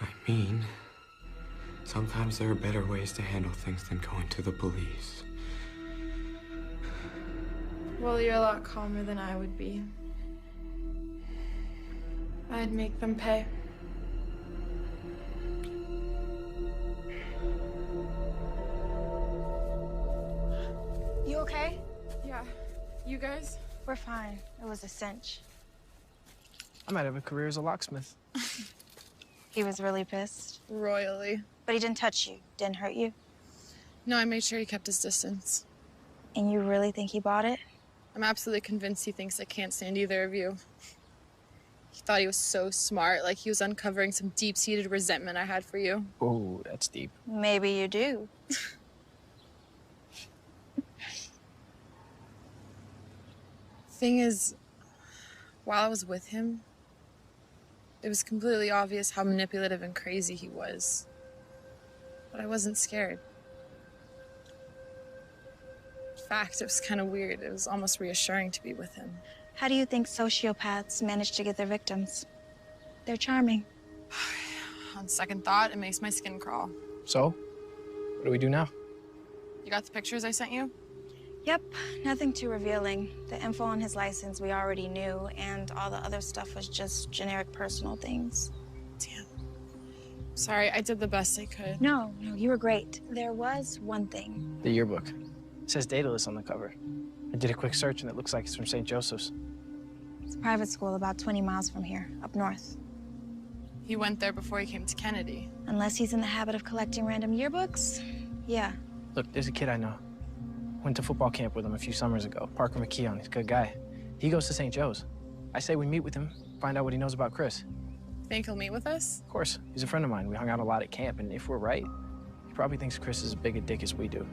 I mean, sometimes there are better ways to handle things than going to the police. Well, you're a lot calmer than I would be. I'd make them pay. You okay? Yeah. You guys? We're fine. It was a cinch. I might have a career as a locksmith. He was really pissed. Royally. But he didn't touch you, didn't hurt you. No, I made sure he kept his distance. And you really think he bought it? I'm absolutely convinced he thinks I can't stand either of you. He thought he was so smart, like he was uncovering some deep-seated resentment I had for you. Oh, that's deep. Maybe you do. Thing is, while I was with him, it was completely obvious how manipulative and crazy he was. But I wasn't scared. In fact, it was kind of weird. It was almost reassuring to be with him. How do you think sociopaths manage to get their victims? They're charming. On second thought, it makes my skin crawl. So, what do we do now? You got the pictures I sent you? Yep, nothing too revealing. The info on his license we already knew, and all the other stuff was just generic personal things. Damn. Sorry, I did the best I could. No, you were great. There was one thing. The yearbook. It says Daedalus on the cover. I did a quick search and it looks like it's from St. Joseph's. It's a private school about 20 miles from here, up north. He went there before he came to Kennedy. Unless he's in the habit of collecting random yearbooks, yeah. Look, there's a kid I know. Went to football camp with him a few summers ago. Parker McKeon, he's a good guy. He goes to St. Joe's. I say we meet with him, find out what he knows about Chris. Think he'll meet with us? Of course, he's a friend of mine. We hung out a lot at camp, and if we're right, he probably thinks Chris is as big a dick as we do.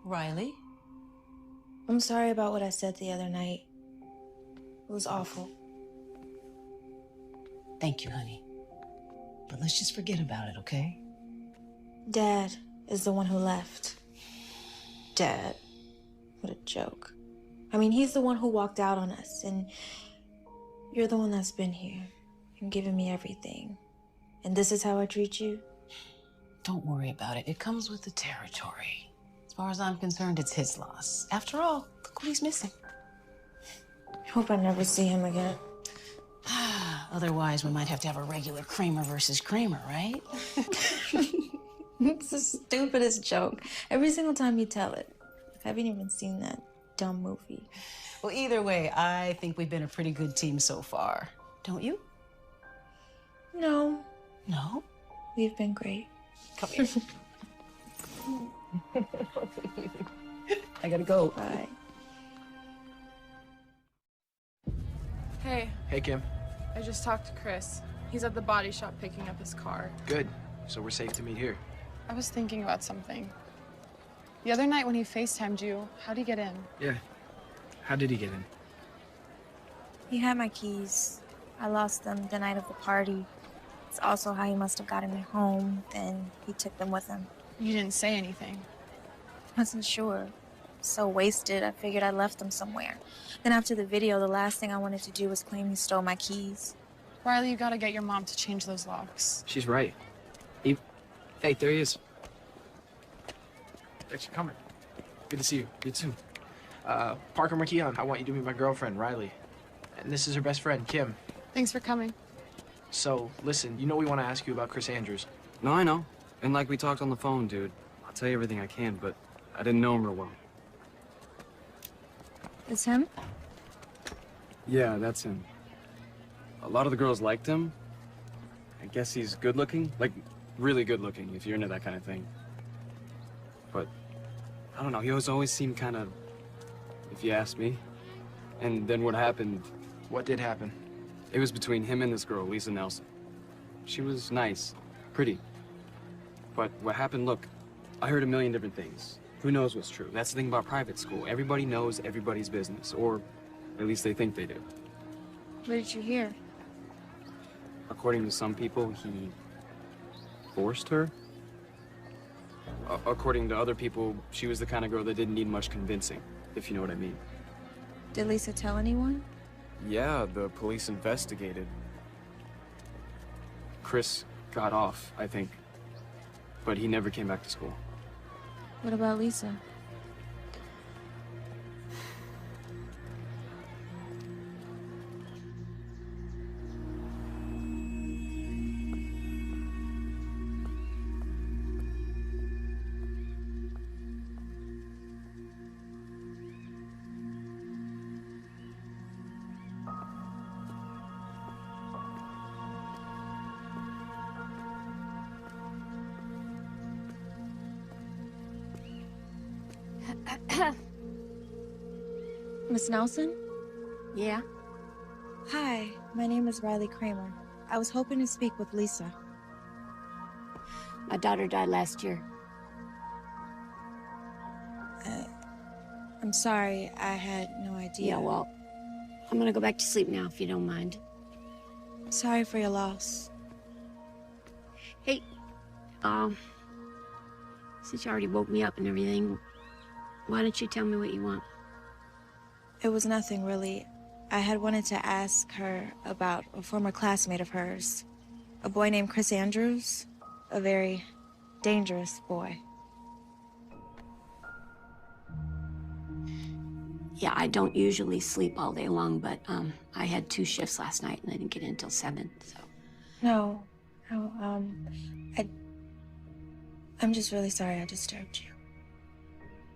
Riley? I'm sorry about what I said the other night. It was awful. Thank you, honey. But let's just forget about it, okay? Dad is the one who left. Dad. What a joke. I mean, he's the one who walked out on us, and you're the one that's been here and given me everything. And this is how I treat you? Don't worry about it. It comes with the territory. As far as I'm concerned, it's his loss. After all, look what he's missing. I hope I never see him again. Otherwise, we might have to have a regular Kramer versus Kramer, right? It's the stupidest joke. Every single time you tell it. I haven't even seen that dumb movie. Well, either way, I think we've been a pretty good team so far. Don't you? No. No? We've been great. Come here. I gotta go. Bye. Hey, Hey, Kim. I just talked to Chris. He's at the body shop picking up his car. Good. So we're safe to meet here. I was thinking about something. The other night when he FaceTimed you, how'd he get in? Yeah. How did he get in? He had my keys. I lost them the night of the party. It's also how he must have gotten me home, then he took them with him. You didn't say anything. I wasn't sure. So wasted, I figured I left them somewhere. Then after the video, the last thing I wanted to do was claim he stole my keys. Riley, you gotta get your mom to change those locks. She's right. Hey, there he is. Thanks for coming. Good to see you. You too. Parker McKeon, I want you to meet my girlfriend, Riley. And this is her best friend, Kim. Thanks for coming. So, listen, you know we want to ask you about Chris Andrews. No, I know. And like we talked on the phone, dude. I'll tell you everything I can, but I didn't know him real well. It's him? Yeah, that's him. A lot of the girls liked him. I guess he's good looking. Like, really good looking, if you're into that kind of thing. But, I don't know, he always seemed kind of, if you ask me. And then what happened... What did happen? It was between him and this girl, Lisa Nelson. She was nice, pretty. But what happened, look, I heard a million different things. Who knows what's true? That's the thing about private school. Everybody knows everybody's business, or at least they think they do. What did you hear? According to some people, he forced her. According to other people, she was the kind of girl that didn't need much convincing, if you know what I mean. Did Lisa tell anyone? Yeah, the police investigated. Chris got off, I think. But he never came back to school. What about Lisa? Miss Nelson? Yeah? Hi, my name is Riley Kramer. I was hoping to speak with Lisa. My daughter died last year. I'm sorry, I had no idea. Yeah, well, I'm gonna go back to sleep now if you don't mind. Sorry for your loss. Hey, since you already woke me up and everything, why don't you tell me what you want? It was nothing, really. I had wanted to ask her about a former classmate of hers. A boy named Chris Andrews. A very dangerous boy. Yeah, I don't usually sleep all day long, but I had 2 shifts last night and I didn't get in until 7, so. No, I'm just really sorry I disturbed you.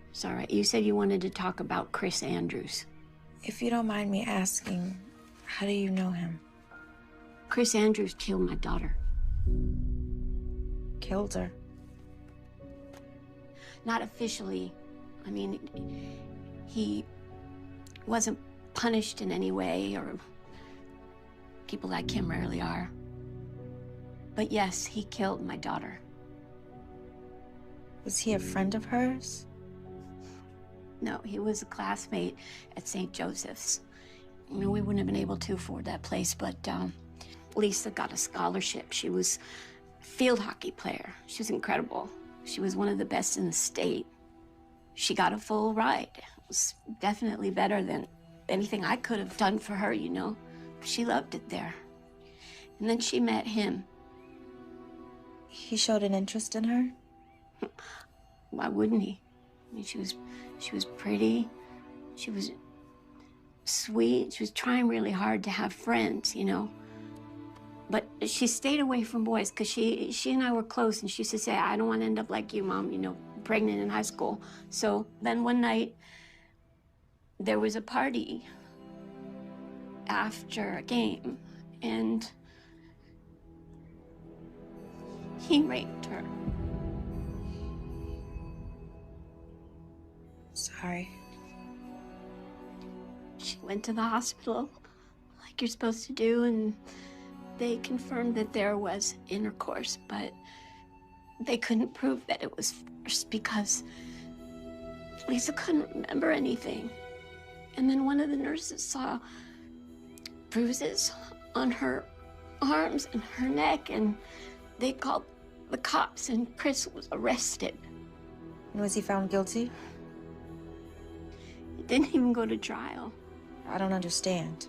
It's all right. You said you wanted to talk about Chris Andrews. If you don't mind me asking, how do you know him? Chris Andrews killed my daughter. Killed her? Not officially. I mean, he wasn't punished in any way, or people like him rarely are. But yes, he killed my daughter. Was he a friend of hers? No, he was a classmate at St. Joseph's. You know, we wouldn't have been able to afford that place, but Lisa got a scholarship. She was a field hockey player. She was incredible. She was one of the best in the state. She got a full ride. It was definitely better than anything I could have done for her, you know. She loved it there. And then she met him. He showed an interest in her? Why wouldn't he? I mean, she was pretty. She was sweet. She was trying really hard to have friends, you know. But she stayed away from boys because she and I were close, and she used to say, I don't want to end up like you, Mom, you know, pregnant in high school. So then one night, there was a party after a game, and he raped her. Sorry. She went to the hospital, like you're supposed to do, and they confirmed that there was intercourse, but they couldn't prove that it was forced because Lisa couldn't remember anything. And then one of the nurses saw bruises on her arms and her neck, and they called the cops, and Chris was arrested. Was he found guilty? He didn't even go to trial. I don't understand.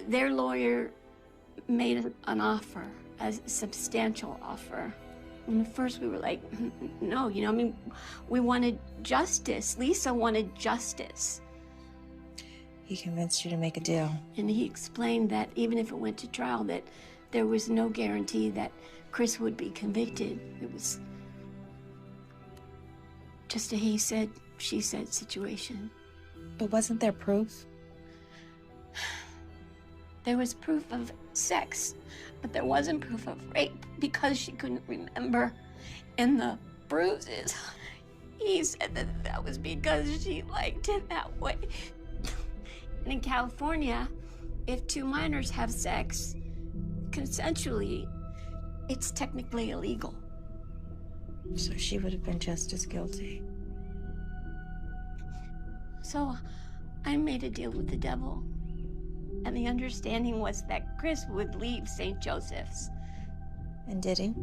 Their lawyer made an offer, a substantial offer. And at first we were like, no, you know, I mean, we wanted justice. Lisa wanted justice. He convinced you to make a deal. And he explained that even if it went to trial, that there was no guarantee that Chris would be convicted. It was just a he said, she said situation. But wasn't there proof? There was proof of sex, but there wasn't proof of rape because she couldn't remember. And the bruises, he said that that was because she liked it that way. And in California, if two minors have sex consensually, it's technically illegal. So she would have been just as guilty. So I made a deal with the devil. And the understanding was that Chris would leave St. Joseph's. And did he?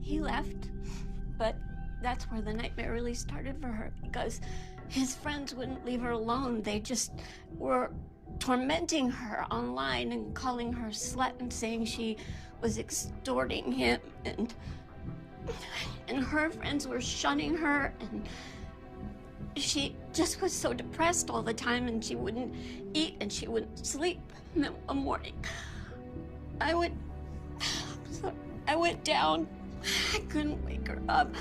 He left, but that's where the nightmare really started for her, because his friends wouldn't leave her alone. They just were tormenting her online and calling her slut and saying she was extorting him, and her friends were shunning her, and she just was so depressed all the time, and she wouldn't eat and she wouldn't sleep. And then one morning, I went down. I couldn't wake her up.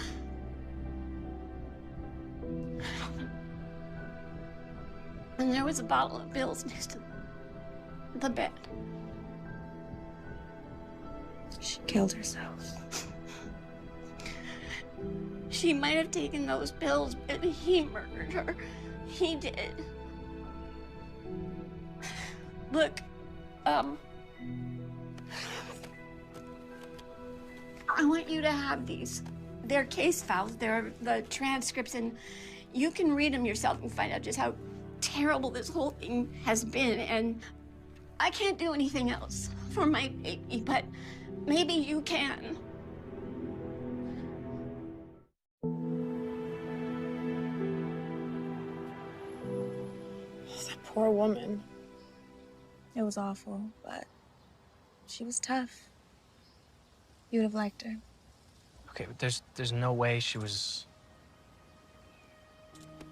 And there was a bottle of pills next to the bed. She killed herself. She might have taken those pills, but he murdered her. He did. Look, I want you to have these. They're case files. They're the transcripts, and you can read them yourself and find out just how terrible this whole thing has been. And I can't do anything else for my baby, but maybe you can. That poor woman. It was awful, but she was tough. You would have liked her. Okay, but there's no way she was...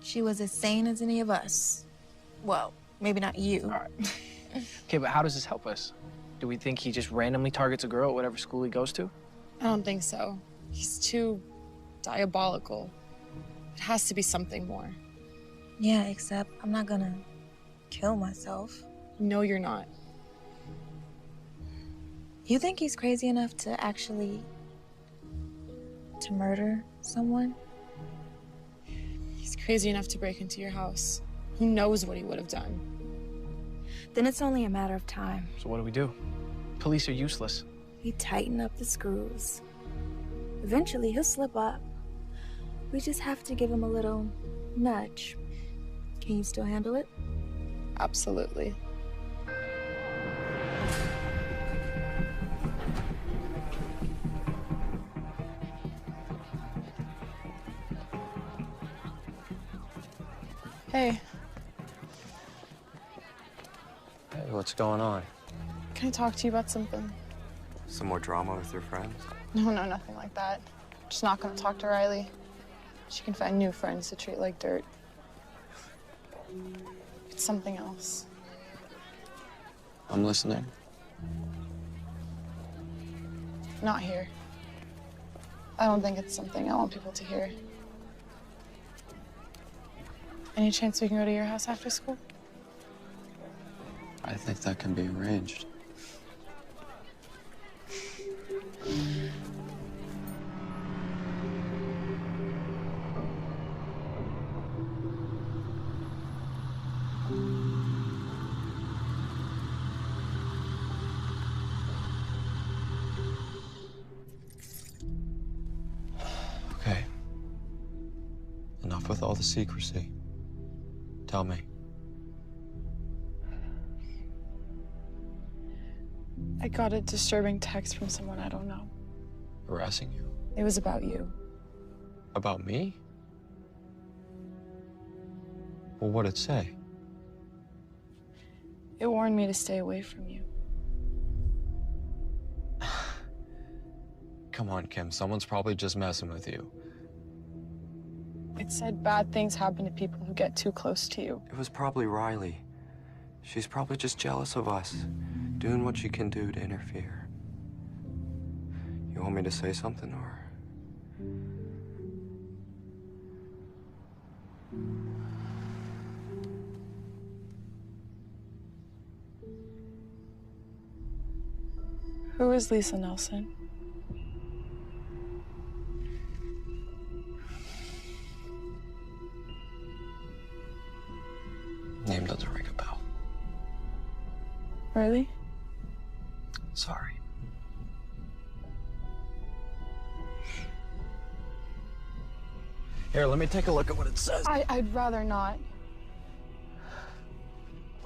She was as sane as any of us. Well, maybe not you. All right. Okay, but how does this help us? Do we think he just randomly targets a girl at whatever school he goes to? I don't think so. He's too diabolical. It has to be something more. Yeah, except I'm not gonna kill myself. No, you're not. You think he's crazy enough to actually... to murder someone? He's crazy enough to break into your house. Who knows what he would have done? Then it's only a matter of time. So what do? Police are useless. We tighten up the screws. Eventually, he'll slip up. We just have to give him a little nudge. Can you still handle it? Absolutely. Hey. Hey, what's going on? Can I talk to you about something? Some more drama with your friends? No, nothing like that. Just not gonna talk to Riley. She can find new friends to treat like dirt. It's something else. I'm listening. Not here. I don't think it's something I want people to hear. Any chance we can go to your house after school? I think that can be arranged. Okay. Enough with all the secrecy. Tell me. I got a disturbing text from someone I don't know. Harassing you? It was about you. About me? Well, what'd it say? It warned me to stay away from you. Come on, Kim. Someone's probably just messing with you. It said bad things happen to people who get too close to you. It was probably Riley. She's probably just jealous of us, doing what she can do to interfere. You want me to say something, or? Who is Lisa Nelson? Name doesn't ring a bell. Really? Sorry. Here, let me take a look at what it says. I'd rather not.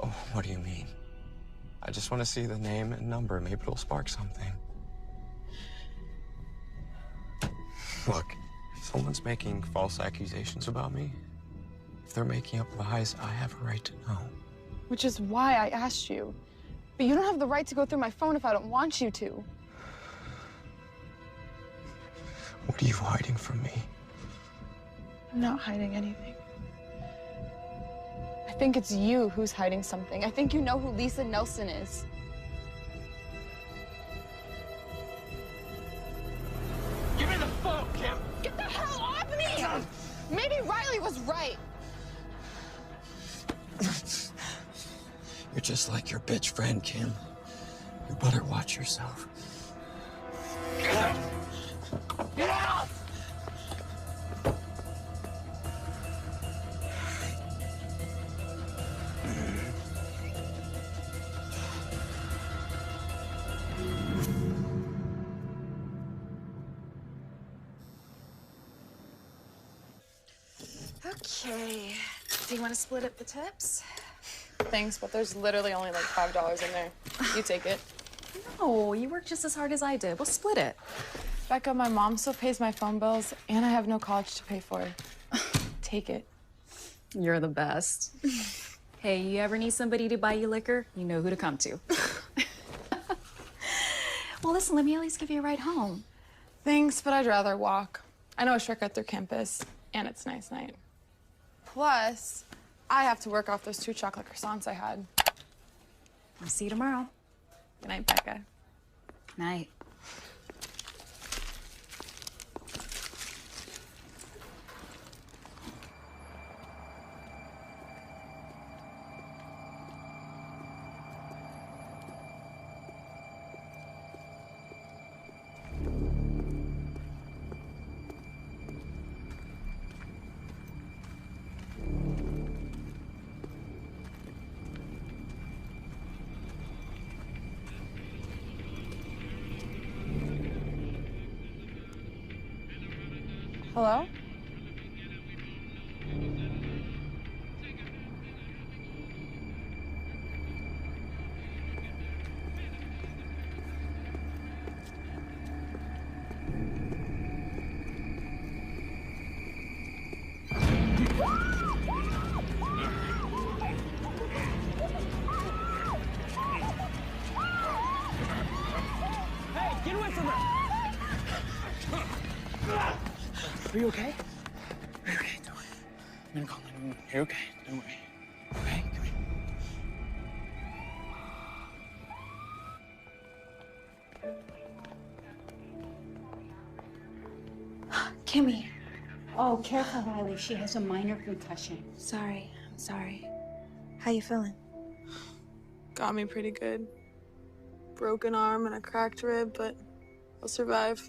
Oh, what do you mean? I just want to see the name and number. Maybe it'll spark something. Look, if someone's making false accusations about me, if they're making up lies, I have a right to know. Which is why I asked you. But you don't have the right to go through my phone if I don't want you to. What are you hiding from me? I'm not hiding anything. I think it's you who's hiding something. I think you know who Lisa Nelson is. Give me the phone, Kim! Get the hell off me! Maybe Riley was right. You're just like your bitch friend, Kim. You better watch yourself. Get out! Okay. Do you want to split up the tips? Thanks, but there's literally only like $5 in there. You take it. No, you work just as hard as I did. We'll split it. Becca, my mom still pays my phone bills, and I have no college to pay for. Take it. You're the best. Hey, you ever need somebody to buy you liquor? You know who to come to. Well, listen, let me at least give you a ride home. Thanks, but I'd rather walk. I know a shortcut through campus, and it's nice night. Plus, I have to work off those 2 chocolate croissants I had. I'll see you tomorrow. Good night, Becca. Night. Hello? Hey, get away from her! Are you okay? Are you okay? Don't worry. I'm gonna call 911. You're okay. Don't worry. Okay, come here. Kimmy. Oh, careful, Riley. She has a minor concussion. Sorry. I'm sorry. How you feeling? Got me pretty good. Broken arm and a cracked rib, but I'll survive.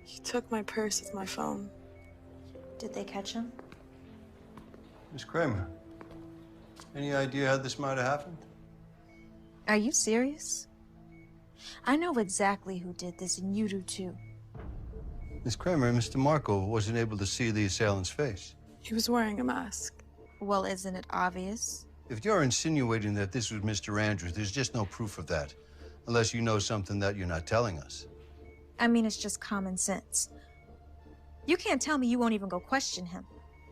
He took my purse with my phone. Did they catch him? Miss Kramer, any idea how this might have happened? Are you serious? I know exactly who did this, and you do too. Miss Kramer, Mr. Marco wasn't able to see the assailant's face. He was wearing a mask. Well, isn't it obvious? If you're insinuating that this was Mr. Andrews, there's just no proof of that. Unless you know something that you're not telling us. I mean, it's just common sense. You can't tell me you won't even go question him.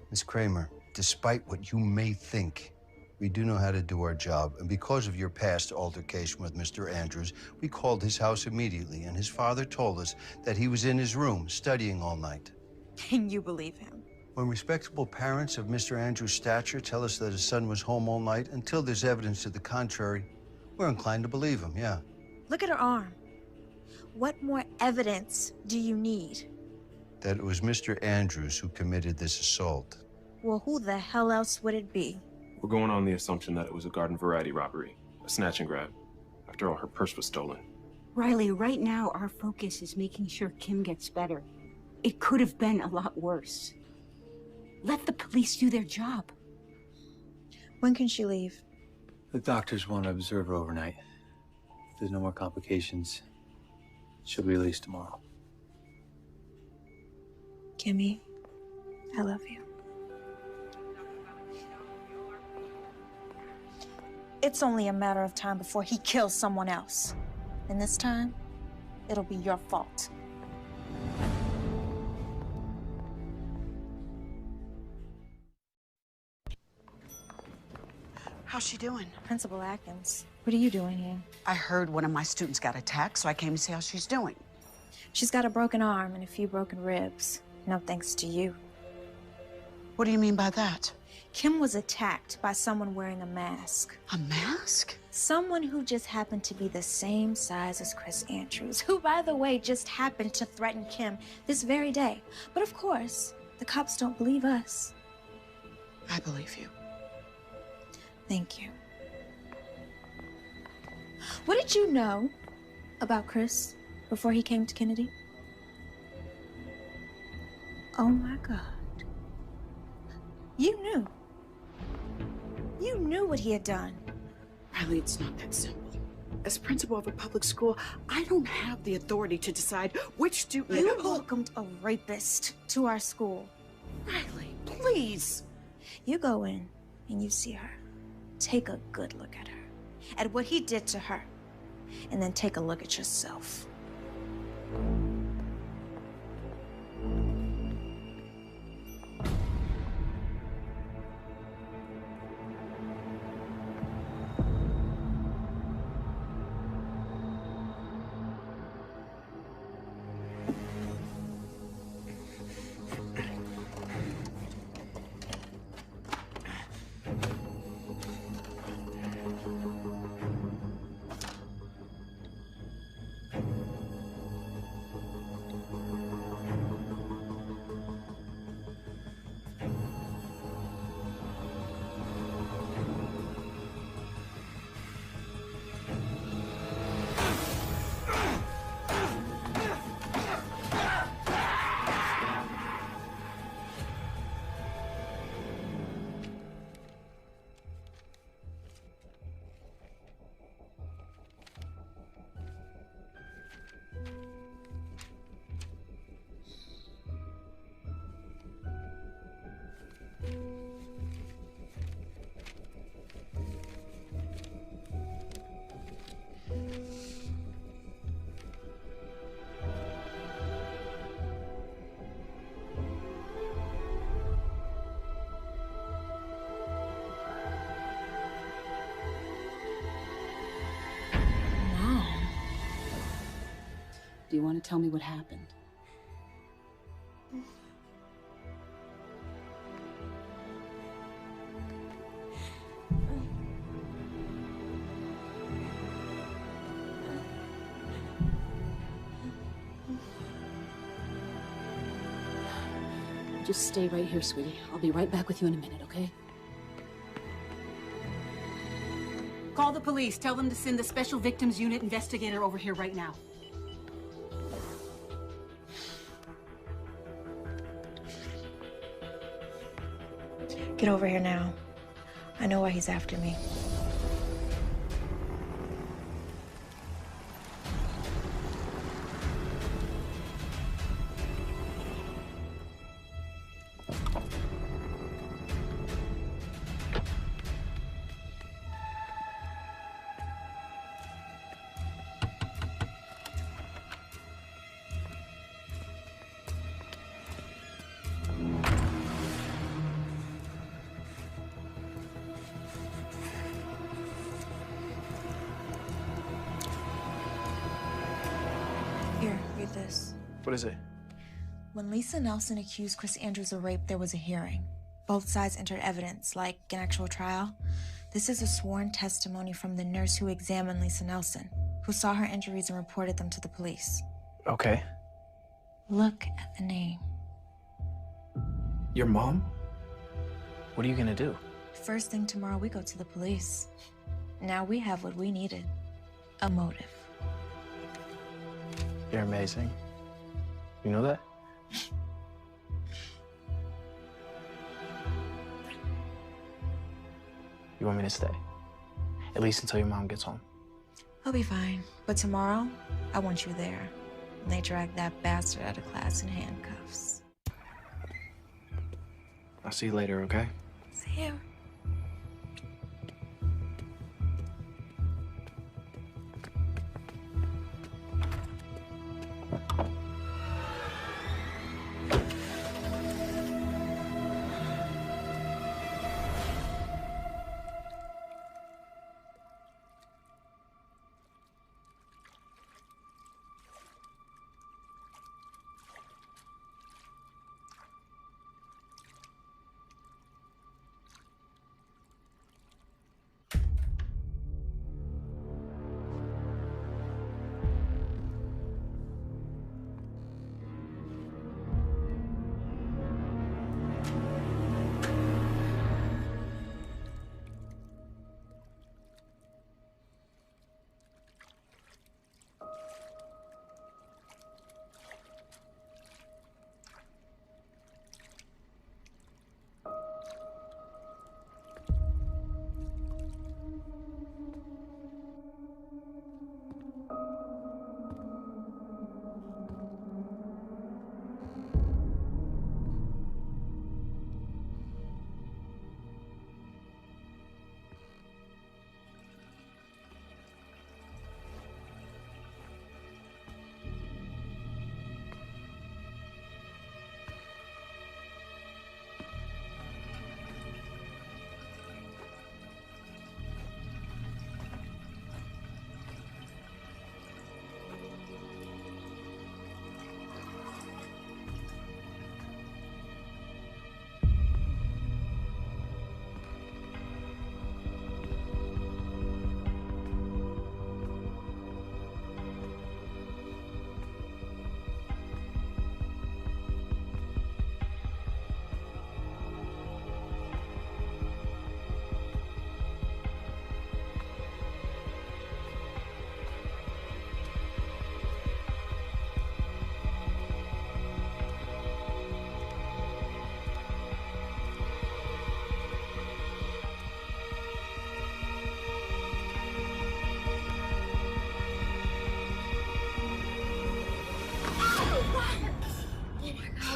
Miss Kramer, despite what you may think, we do know how to do our job. And because of your past altercation with Mr. Andrews, we called his house immediately, and his father told us that he was in his room studying all night. And you believe him? When respectable parents of Mr. Andrews' stature tell us that his son was home all night, until there's evidence to the contrary, we're inclined to believe him, yeah. Look at her arm. What more evidence do you need? That it was Mr. Andrews who committed this assault. Well, who the hell else would it be? We're going on the assumption that it was a garden variety robbery, a snatch and grab. After all, her purse was stolen. Riley, right now our focus is making sure Kim gets better. It could have been a lot worse. Let the police do their job. When can she leave? The doctors want to observe her overnight. If there's no more complications, she'll be released tomorrow. Kimmy, I love you. It's only a matter of time before he kills someone else. And this time, it'll be your fault. How's she doing? Principal Atkins, what are you doing here? I heard one of my students got attacked, so I came to see how she's doing. She's got a broken arm and a few broken ribs. No thanks to you. What do you mean by that? Kim was attacked by someone wearing a mask. A mask? Someone who just happened to be the same size as Chris Andrews, who, by the way, just happened to threaten Kim this very day. But of course, the cops don't believe us. I believe you. Thank you. What did you know about Chris before he came to Kennedy? Oh my God. You knew. You knew what he had done. Riley, it's not that simple. As principal of a public school, I don't have the authority to decide which student... You welcomed a rapist to our school. Riley, please. You go in and you see her. Take a good look at her, at what he did to her, and then take a look at yourself. Do you want to tell me what happened? Just stay right here, sweetie. I'll be right back with you in a minute, okay? Call the police. Tell them to send the Special Victims Unit investigator over here right now. Get over here now. I know why he's after me. Here, read this. What is it? When Lisa Nelson accused Chris Andrews of rape, there was a hearing. Both sides entered evidence, like an actual trial. This is a sworn testimony from the nurse who examined Lisa Nelson, who saw her injuries and reported them to the police. Okay. Look at the name. Your mom? What are you gonna do? First thing tomorrow, we go to the police. Now we have what we needed. A motive. You're amazing. You know that? You want me to stay? At least until your mom gets home. I'll be fine. But tomorrow, I want you there. And they drag that bastard out of class in handcuffs. I'll see you later, okay? See you.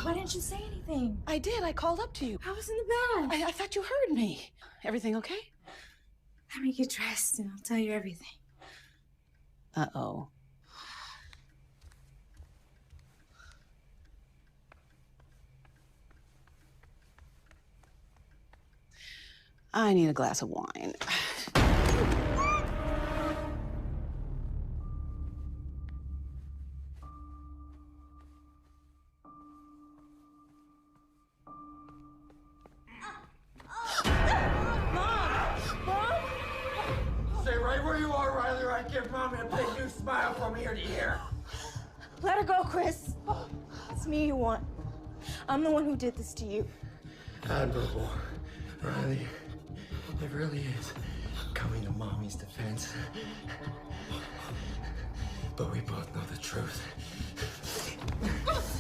Why didn't you say anything? I did. I called up to you. I was in the bath. I thought you heard me. Everything okay? Let me get dressed and I'll tell you everything. Uh-oh. I need a glass of wine. Stay right where you are, Riley, or I give Mommy a big new smile from ear to ear. Let her go, Chris. It's me you want. I'm the one who did this to you. Admirable, Riley. It really is coming to Mommy's defense. But we both know the truth.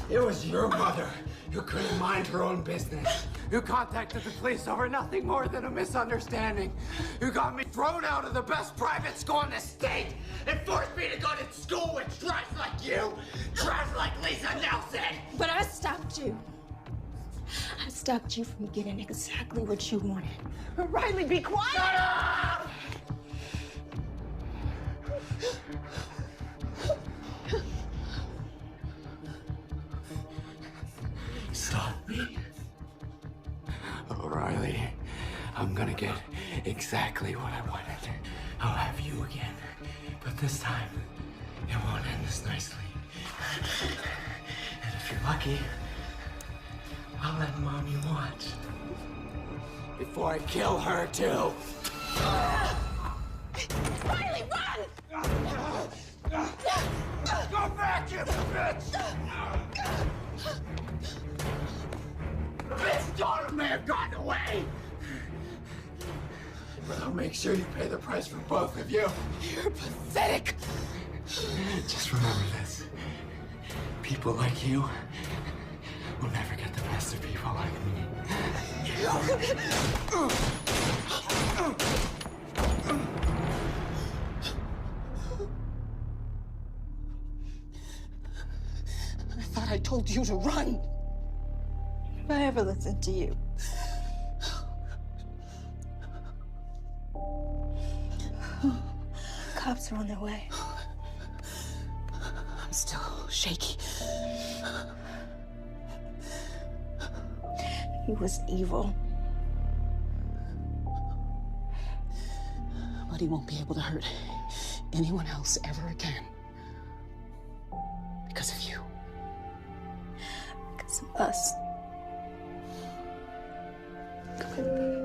It was your mother who couldn't mind her own business, who contacted the police over nothing more than a misunderstanding, who got me thrown out of the best private school in the state and forced me to go to school with trash like you, trash like Lisa Nelson. But I stopped you. I stopped you from getting exactly what you wanted. Riley, be quiet! Shut up! Stop me. Oh, Riley, I'm gonna get exactly what I wanted. I'll have you again, but this time, it won't end this nicely. And if you're lucky, I'll let Mommy watch. Before I kill her, too. Riley, run! Go back, you bitch! The bitch daughter may have gotten away! But I'll make sure you pay the price for both of you. You're pathetic. Just remember this. People like you will never get the best of people like me. I thought I told you to run. If I ever listened to you. Cops are on their way. I'm still shaky. He was evil. But he won't be able to hurt anyone else ever again. Because of you. Because of us. Come on.